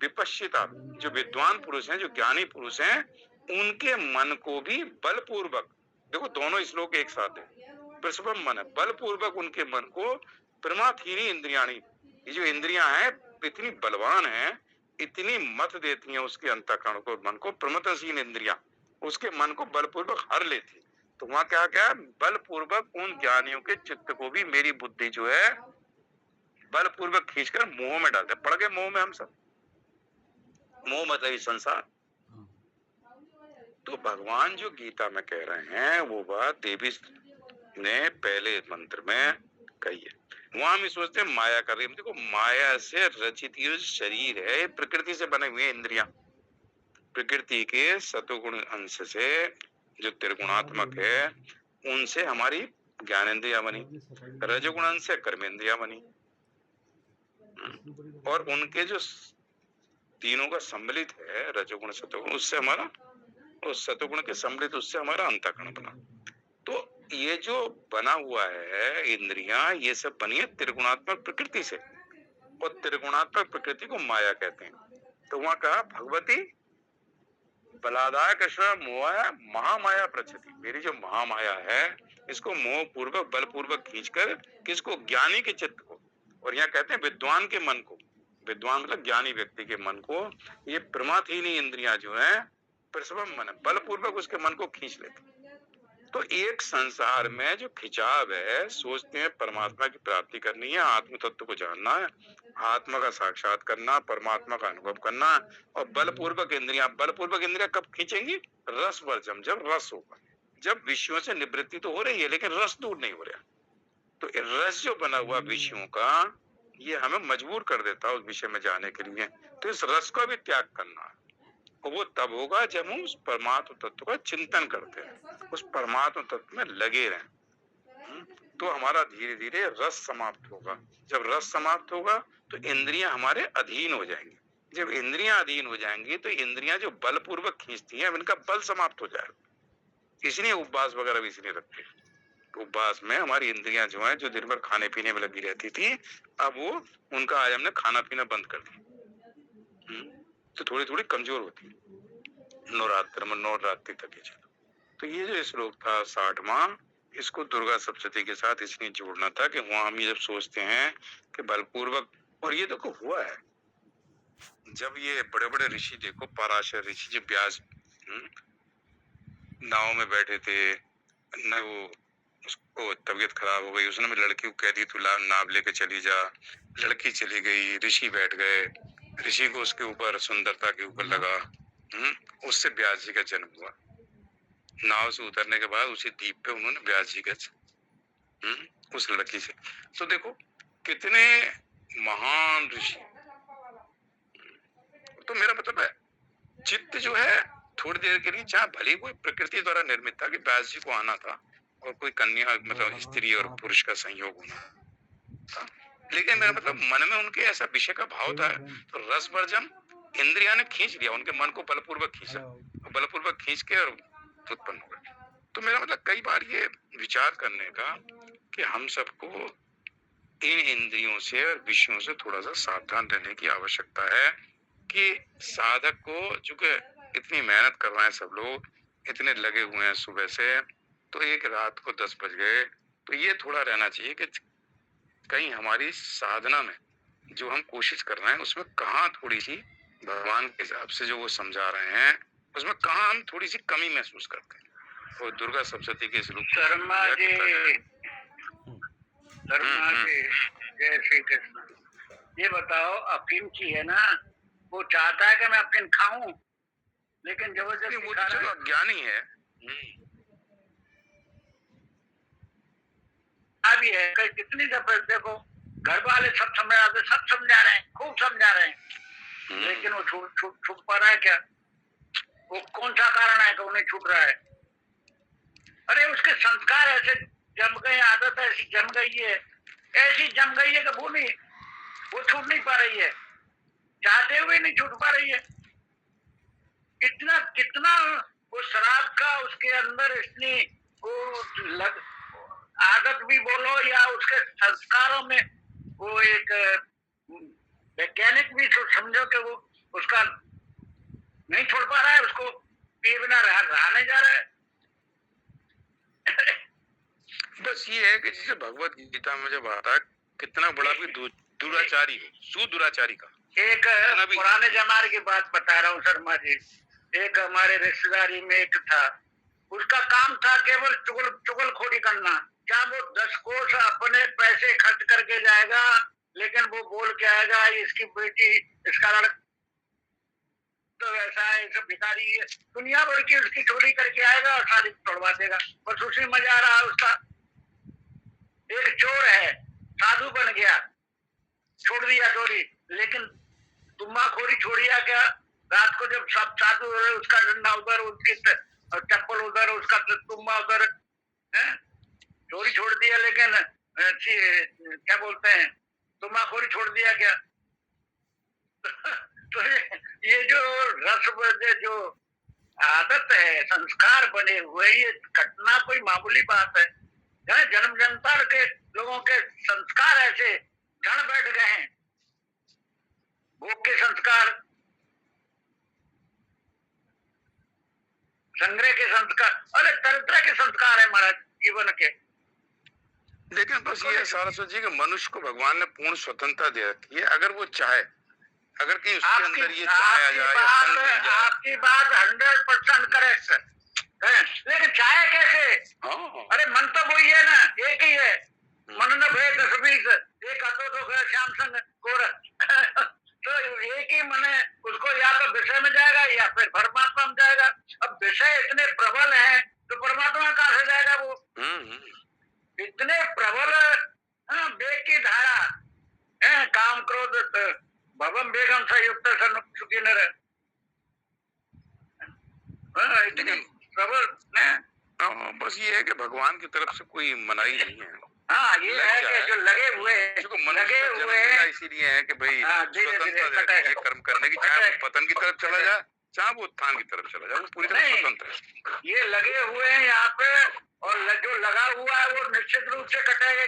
विपश्चिता, जो विद्वान पुरुष हैं, जो ज्ञानी पुरुष हैं, उनके मन को भी बलपूर्वक, देखो दोनों श्लोक एक साथ है, प्रसवम मन है, बलपूर्वक उनके मन को प्रमाथीनी इंद्रियाणी, ये जो इंद्रियां हैं इतनी बलवान हैं, इतनी मत देती हैं उसके अंतःकरण को, मन को, प्रमथनशील इंद्रियां उसके मन को बलपूर्वक हर लेती। तो वहां क्या क्या, बलपूर्वक उन ज्ञानियों के चित्त को भी मेरी बुद्धि जो है बलपूर्वक खींचकर मोह में डालते। पड़ गए मोह में हम सब, मोह मतलब संसार। तो भगवान जो गीता में कह रहे हैं वो बात देवी ने पहले मंत्र में कही है। वहां हम सोचते हैं माया कर रही है, देखो माया से रचित ये शरीर है, प्रकृति से बने हुए इंद्रियां, प्रकृति के सतोगुण अंश से जो त्रिगुणात्मक है, उनसे हमारी ज्ञानेंद्रिया बनी, रजोगुण अंश से कर्मेंद्रिया बनी, और उनके जो तीनों का सम्मिलित है रजोगुण सतोगुण, उससे हमारा, उस सतोगुण के सम्मिलित उससे हमारा अंतःकरण बना। तो ये जो बना हुआ है इंद्रियां, ये सब बनी है त्रिगुणात्मक प्रकृति से, और त्रिगुणात्मक प्रकृति को माया कहते हैं। तो वहां कहा भगवती बलादाय कृष्ण मोह महामाया प्रचति, मेरी जो महामाया है इसको मोह पूर्वक बलपूर्वक खींचकर, किसको? ज्ञानी के चित्त को, और यहाँ कहते हैं विद्वान के मन को, विद्वान मतलब ज्ञानी व्यक्ति के मन को, ये प्रमाथीनी इंद्रियां जो है प्रसवम मन, बलपूर्वक उसके मन को खींच लेती। तो एक संसार में जो खिंचाव है, सोचते हैं परमात्मा की प्राप्ति करनी है, आत्म तत्व को जानना है, आत्मा का साक्षात करना, परमात्मा का अनुभव करना, और बलपूर्वक इंद्रियां कब खींचेंगी? रस वर्जम, जब रस होगा, जब विषयों से निवृत्ति तो हो रही है लेकिन रस दूर नहीं हो रहा। तो रस जो बना हुआ विषयों का, ये हमें मजबूर कर देता है उस विषय में जाने के लिए। तो इस रस का भी त्याग करना है, और वो तब होगा जब हम उस परमात्म तत्व का चिंतन करते हैं, उस परमात्म तत्व में लगे रहें। तो हमारा धीरे धीरे रस समाप्त होगा। जब रस समाप्त होगा तो इंद्रियां हमारे अधीन हो जाएंगी। जब इंद्रियां अधीन हो जाएंगी तो इंद्रियां जो बलपूर्वक खींचती हैं, इनका बल समाप्त हो जाएगा। इसलिए उपवास वगैरह भी इसलिए रखते हैं। उपवास में हमारी इंद्रियां जो है, जो दिन भर खाने पीने में लगी रहती थी, अब वो उनका आज हमने खाना पीना बंद कर दिया, तो थोड़ी थोड़ी कमजोर होती है। नवरात्रि तक ये चलो। तो ये जो श्लोक था 60वां, इसको दुर्गा सप्तशती के साथ इसलिए जोड़ना था कि वहां हम ये जब सोचते हैं कि बलपूर्वक, और ये देखो हुआ है, जब ये बड़े बड़े ऋषि देखो, पराशर ऋषि जो व्यास नाव में बैठे थे, न वो उसको तबीयत खराब हो गई, उसने भी लड़की को कह दी तू नाव लेके चली जा। लड़की चली गई, ऋषि बैठ गए, ऋषि को उसके ऊपर सुंदरता के ऊपर लगा। उससे व्यास जी का जन्म हुआ। नाव से उतरने के बाद उसी द्वीप पे उन्होंने व्यास जी का उस लड़की से। तो देखो कितने महान ऋषि। तो मेरा मतलब है चित्त जो है थोड़ी देर के लिए, चाहे भले कोई प्रकृति द्वारा निर्मित था कि व्यास जी को आना था और कोई कन्या मतलब स्त्री और पुरुष का संयोग होना था, लेकिन मेरा मतलब मन में उनके ऐसा विषय का भाव था, तो रस वर्जन इंद्रिया ने खींच लिया, उनके मन को बलपूर्वक खींचा, बलपूर्वक खींच के और उत्पन्न हो गए। तो मेरा मतलब कई बार ये विचार करने का कि हम सबको इन इंद्रियों से और विषयों से थोड़ा सा सावधान रहने की आवश्यकता है कि साधक को, चूंकि इतनी मेहनत कर रहे हैं सब लोग, इतने लगे हुए हैं सुबह से, तो एक रात को 10 बज गए, तो ये थोड़ा रहना चाहिए कि कहीं हमारी साधना में जो हम कोशिश कर रहे हैं उसमें कहाँ थोड़ी सी भगवान के हिसाब से जो वो समझा रहे हैं उसमें कहाँ हम थोड़ी सी कमी महसूस करते हैं। और दुर्गा सप्तशती के इस रूप शर्मा जी, शर्मा जी, जय श्री कृष्ण। ये बताओ अफीम की है ना, वो चाहता है कि मैं अफीम खाऊं, लेकिन जबरदस्ती वो तो चलो अज्ञानी है। अभी है कितनी दफे देखो घर वाले सब समझा रहे हैं, खूब समझा रहे हैं, लेकिन वो छूट पा रहा है क्या? वो कौन सा कारण है कि वो नहीं छूट रहा है? अरे उसके संस्कार ऐसे जम गए, आदत ऐसी जम गई है, ऐसी जम गई है कि वो छूट नहीं पा रही है, चाहते हुए नहीं छूट पा रही है। कितना वो शराब का उसके अंदर इतनी वो आदत भी बोलो या उसके संस्कारों में वो एक वैज्ञानिक भी समझो कि वो उसका नहीं छोड़ पा रहा है, उसको पिए बिना रहा नहीं जा रहा है। बस ये है कि जैसे भगवत गीता में जब आता है कितना बड़ा भी दुराचारी हो, सुदुराचारी का। एक पुराने जमाने की बात बता रहा हूँ शर्मा जी। एक हमारे रिश्तेदारी में एक था, उसका काम था केवल चुगलखोरी करना। क्या वो 10 कोस अपने पैसे खर्च करके जाएगा, लेकिन वो बोल के आएगा इसकी बेटी, इसका लड़का तो ऐसा है, सब भिखारी है, दुनिया भर की उसकी चोरी करके आएगा और शादी तोड़वा देगा। बस उसी मजा आ रहा है उसका। एक चोर है, साधु बन गया, छोड़ दिया चोरी, लेकिन तुम्बाखोरी छोड़िया क्या? रात को जब सब साधु हो रहे, उसका डंडा उधर, उसकी चप्पल उधर, उसका तुम्बा उधर, चोरी छोड़ दिया, लेकिन क्या बोलते हैं, तुम्बाखोरी छोड़ दिया क्या? तो ये जो रस जो आदत है, संस्कार बने हुए, ये घटना कोई मामूली बात है? जन्म जन्मांतर के लोगों के संस्कार ऐसे जड़ बैठ गए हैं, भोग के संस्कार, संग्रह के संस्कार, अरे तरह तरह के संस्कार है महाराज जीवन के। लेकिन बस ये सरस्वती जी के मनुष्य को भगवान ने पूर्ण स्वतंत्रता दे रखी है, अगर वो चाहे, अगर कहीं उसके अंदर ये चाहे जाए। आपकी बात 100% करेक्ट है, लेकिन चाहे कैसे? अरे मन तो वही है ना, एक ही है, मन न भेद 10-20, एक अद्वैत श्याम संग गोर तो एक ही मन है, उसको या तो विषय में जाएगा या फिर परमात्मा में जाएगा। अब विषय इतने प्रबल हैं तो परमात्मा कहाँ से जाएगा? वो इतने प्रबल वेग की धारा है, काम क्रोध भवम बेगम संयुक्त सुखी नर, इतनी प्रबल है। बस ये है कि भगवान की तरफ से कोई मनाही नहीं है। हाँ, ये है कि जो लगे हुए हैं, इसीलिए है कि भाई स्वतंत्र है कर्म करने की, चाहे वो पतन की तरफ चला जाए चाहे वो उत्थान की तरफ चला जाए, वो पूरी तरह स्वतंत्र है। ये लगे हुए हैं यहाँ पे, और जो लगा हुआ है वो निश्चित रूप से कटेगा।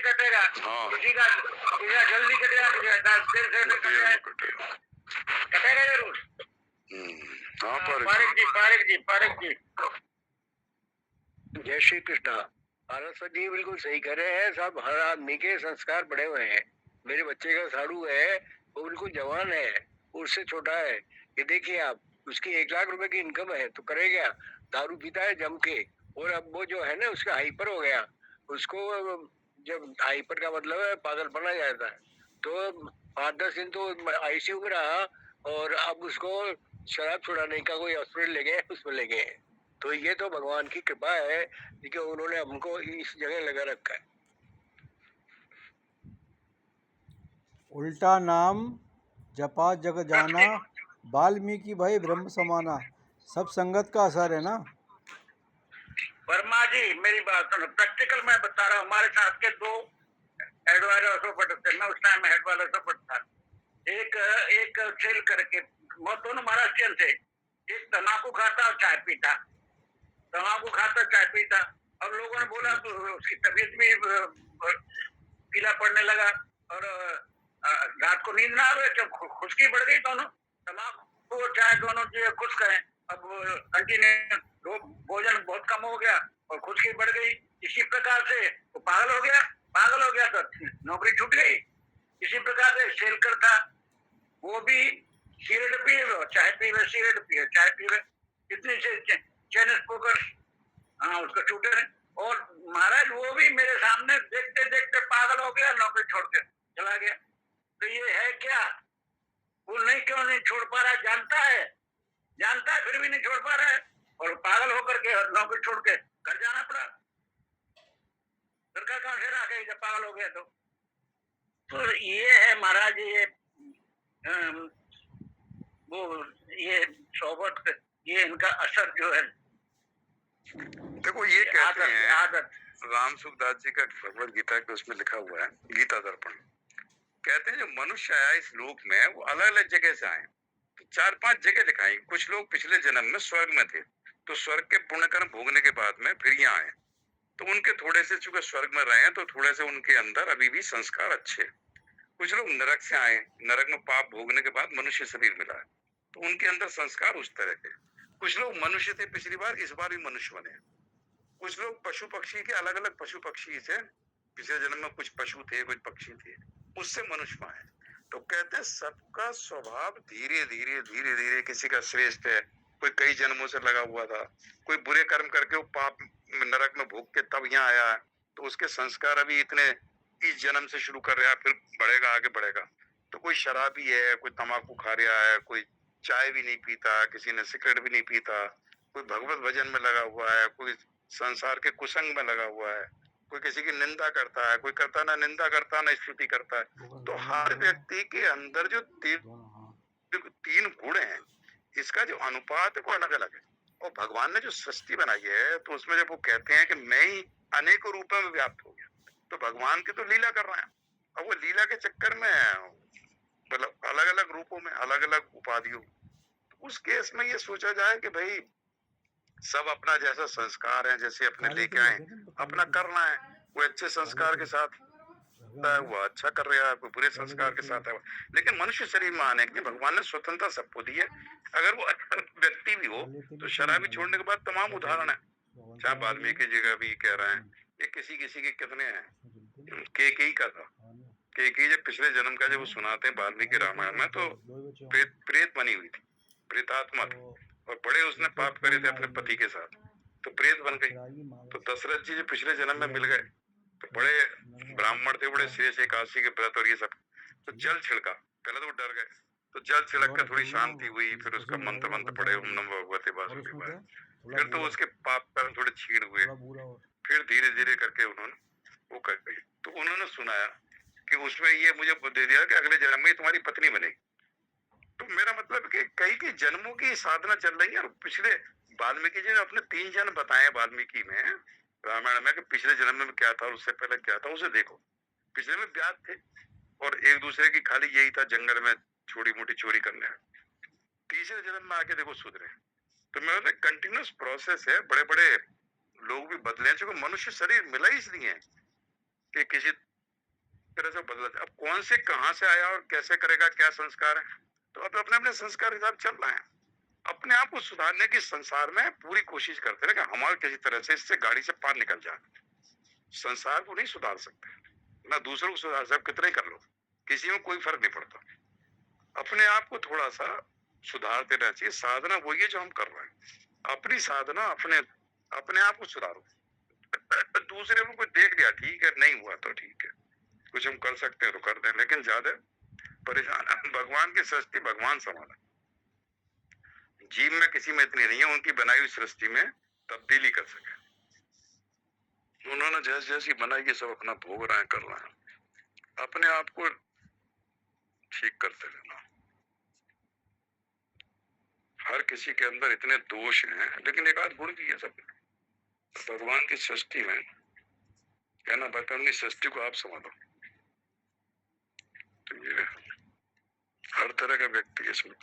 किसी का जल्दी कटेगा, 10 देर से कटेगा जरूर। पारिक जी जय श्री कृष्णा। सरस्वती जी बिल्कुल सही कह रहे हैं, सब हर आदमी के संस्कार बड़े हुए हैं। मेरे बच्चे का साड़ू है, वो बिल्कुल जवान है, उससे छोटा है। ये देखिए आप, उसकी 1 लाख रुपए की इनकम है, तो करे क्या? दारू पीता है जम के, और अब वो जो है ना उसका हाइपर हो गया, उसको जब हाइपर का मतलब है पागल बना जाता है, तो 8-10 दिन तो आईसीयू में रहा, और अब उसको शराब छुड़ाने का कोई हॉस्पिटल ले गए, उसमें ले गए। तो ये तो भगवान की कृपा है कि उन्होंने हमको इस जगह लगा रखा है। उल्टा नाम जपा जग जाना, वाल्मीकि भय ब्रह्म समाना। सब संगत का असर है ना। वर्मा जी मेरी बात सुनो, प्रैक्टिकल मैं बता रहा हूँ। हमारे साथ के 2 एडवाइजर ऑर्थोपेडिक थे, मैं उस टाइम हेड वाला ऑर्थोपेडिक था। एक सेल करके, वो दोनों महाराष्ट्रियन थे। एक तम्बाकू खाता और चाय पीता, तम्बाकू खाता चाय पीता। अब लोगों ने बोला तो उसकी तबीयत भी पीला पड़ने लगा, और रात को नींद ना आवे, जब खुश्की बढ़ गई दोनों, तम्बाकू और चाय दोनों जो खुश गए। अब कंटिन्यू भोजन बहुत कम हो गया और खुश्की बढ़ गई। इसी प्रकार से वो पागल हो गया तो नौकरी छूट गई। इसी प्रकार से सेल करता, वो भी सिगरेट पिए, चाय पीवे, सिगरेट पिए, चाय पीवे, इतनी से चैन स्मोकर, हाँ उसको छूटे नहीं। और महाराज वो भी मेरे सामने देखते देखते पागल हो गया, नौकरी छोड़ के चला गया। तो ये है क्या, वो नहीं क्यों नहीं छोड़ पा रहा, जानता है फिर भी नहीं छोड़ पा रहा है, और पागल होकर के नौकरी छोड़ के घर जाना पड़ा। सरकार कहाँ से रह गई जब पागल हो गया तो ये है महाराज, ये वो ये सोबत, ये इनका असर जो है। देखो ये कहते हैं, आदत राम सुखदास जी का भगवद गीता के उसमें लिखा हुआ है, गीता दर्पण, कहते हैं जो मनुष्य आया इस लोक में वो अलग अलग जगह से आए। तो 4-5 जगह दिखाई। कुछ लोग पिछले जन्म में स्वर्ग में थे, तो स्वर्ग के पुण्य कर्म भोगने के बाद में फिर यहाँ आए, तो उनके थोड़े से चूंकि स्वर्ग में रहे हैं तो थोड़े से उनके अंदर अभी भी संस्कार अच्छे। कुछ लोग नरक से आए, नरक में पाप भोगने के बाद मनुष्य शरीर मिला है, तो उनके अंदर संस्कार उस तरह के। कुछ लोग मनुष्य थे पिछली बार, इस बार भी मनुष्य बने। कुछ लोग पशु पक्षी के, अलग अलग पशु पक्षी थे, पिछले जन्म में कुछ पशु थे, कुछ पक्षी थे, उससे मनुष्य में आए। तो कहते हैं सबका स्वभाव धीरे धीरे धीरे धीरे, किसी का श्रेष्ठ है, कोई कई जन्मों से लगा हुआ था, कोई बुरे कर्म करके वो पाप नरक में भोग के तब यहाँ आया है, तो उसके संस्कार अभी इतने इस जन्म से शुरू कर रहा है, फिर बढ़ेगा, आगे बढ़ेगा। तो कोई शराबी है, कोई तम्बाकू खा रहा है, कोई चाय भी नहीं पीता, किसी ने सिगरेट भी नहीं पीता, कोई भगवत भजन में लगा हुआ है, कोई संसार के कुसंग में लगा हुआ है, कोई किसी की निंदा करता है, कोई करता ना निंदा करता ना स्तुति करता है। तो हर व्यक्ति के अंदर जो 3 गुण हैं, इसका जो अनुपात है वो अलग अलग है। और भगवान ने जो सृष्टि बनाई है, तो उसमें जब वो कहते हैं कि मैं ही अनेकों रूपों में व्याप्त हो गया, तो भगवान की तो लीला कर रहे हैं। अब वो लीला के चक्कर में मतलब अलग अलग रूपों में, अलग अलग उपाधियों, तो उस केस में ये सोचा जाए कि भाई सब अपना जैसा संस्कार है, जैसे अपने लेके आए, अपना करना है। वो अच्छे संस्कार के साथ है, वो अच्छा कर रहा है, कोई बुरे संस्कार के साथ है। लेकिन मनुष्य शरीर में आने के लिए भगवान ने स्वतंत्रता सबको दी है। अगर वो व्यक्ति भी हो तो शराबी छोड़ने के बाद तमाम उदाहरण है, चाहे वाल्मीकि जी का भी कह रहे हैं, ये किसी किसी के कितने हैं। केकई का था, केकई जब पिछले जन्म का जब वो सुनाते हैं वाल्मीकि रामायण में, तो प्रेत बनी हुई थी, प्रेतात्मा थी, और बड़े उसने पाप करे थे अपने पति के साथ, तो प्रेत बन गई। तो दशरथ जी जो पिछले जन्म में मिल गए, तो बड़े ब्राह्मण थे, बड़े शेष एकादशी के व्रत और ये सब, तो जल छिड़का। पहले तो वो डर गए, तो जल छिड़क कर थोड़ी शांति हुई, फिर उसका मंत्र पड़े, ओम नमो भगवते वासुदेवाय, फिर तो उसके पाप कर्म थोड़े छीड़ हुए, फिर धीरे धीरे करके उन्होंने वो कर गई। तो उन्होंने सुनाया कि उसमें ये मुझे दे दिया कि अगले जन्म में तुम्हारी पत्नी बनेगी। तो मेरा मतलब कि कई जन्मों की साधना चल रही है। पिछले वाल्मीकि जी ने अपने 3 जन्म बताए वाल्मीकि में, रामायण में, कि पिछले जन्म में क्या था और उससे पहले क्या था, उसे देखो। पिछले में व्याध थे और एक दूसरे की खाली यही था जंगल में छोटी मोटी चोरी करने, तीसरे जन्म में आके देखो सुधरे। तो मेरा तो कंटिन्यूस प्रोसेस है, बड़े बड़े लोग भी बदले, क्योंकि मनुष्य शरीर मिला ही इसलिए कि किसी तरह से बदला। अब कौन से कहां से आया और कैसे करेगा, क्या संस्कार है, तो अब अपने अपने संस्कार के हिसाब चल रहा है। अपने आप को सुधारने की संसार में पूरी कोशिश करते रहे कि हमारे किसी तरह से इससे गाड़ी से पार निकल जाए। संसार को नहीं सुधार सकते, ना दूसरों को सुधार सकते, कितने कर लो, किसी में कोई फर्क नहीं पड़ता। अपने आप को थोड़ा सा सुधारते रहना चाहिए। साधना वही है जो हम कर रहे हैं, अपनी साधना, अपने आप को सुधारो। दूसरे में कुछ देख लिया ठीक है, नहीं हुआ तो ठीक है, कुछ हम कर सकते हैं तो कर दें, लेकिन ज्यादा परेशान भगवान की सृष्टि भगवान संभाला, जीव में किसी में इतनी नहीं है उनकी बनाई हुई सृष्टि में तब्दीली कर सके। उन्होंने जैसी जैसी बनाई है सब अपना भोग रहे हैं, कर रहे हैं, अपने आप को ठीक करते रहना। हर किसी के अंदर इतने दोष हैं, लेकिन एक आध गुण भी है सब। भगवान की सृष्टि में कहना बता, अपनी सृष्टि को आप समझो, तो ये हर तरह का व्यक्ति है इसमें।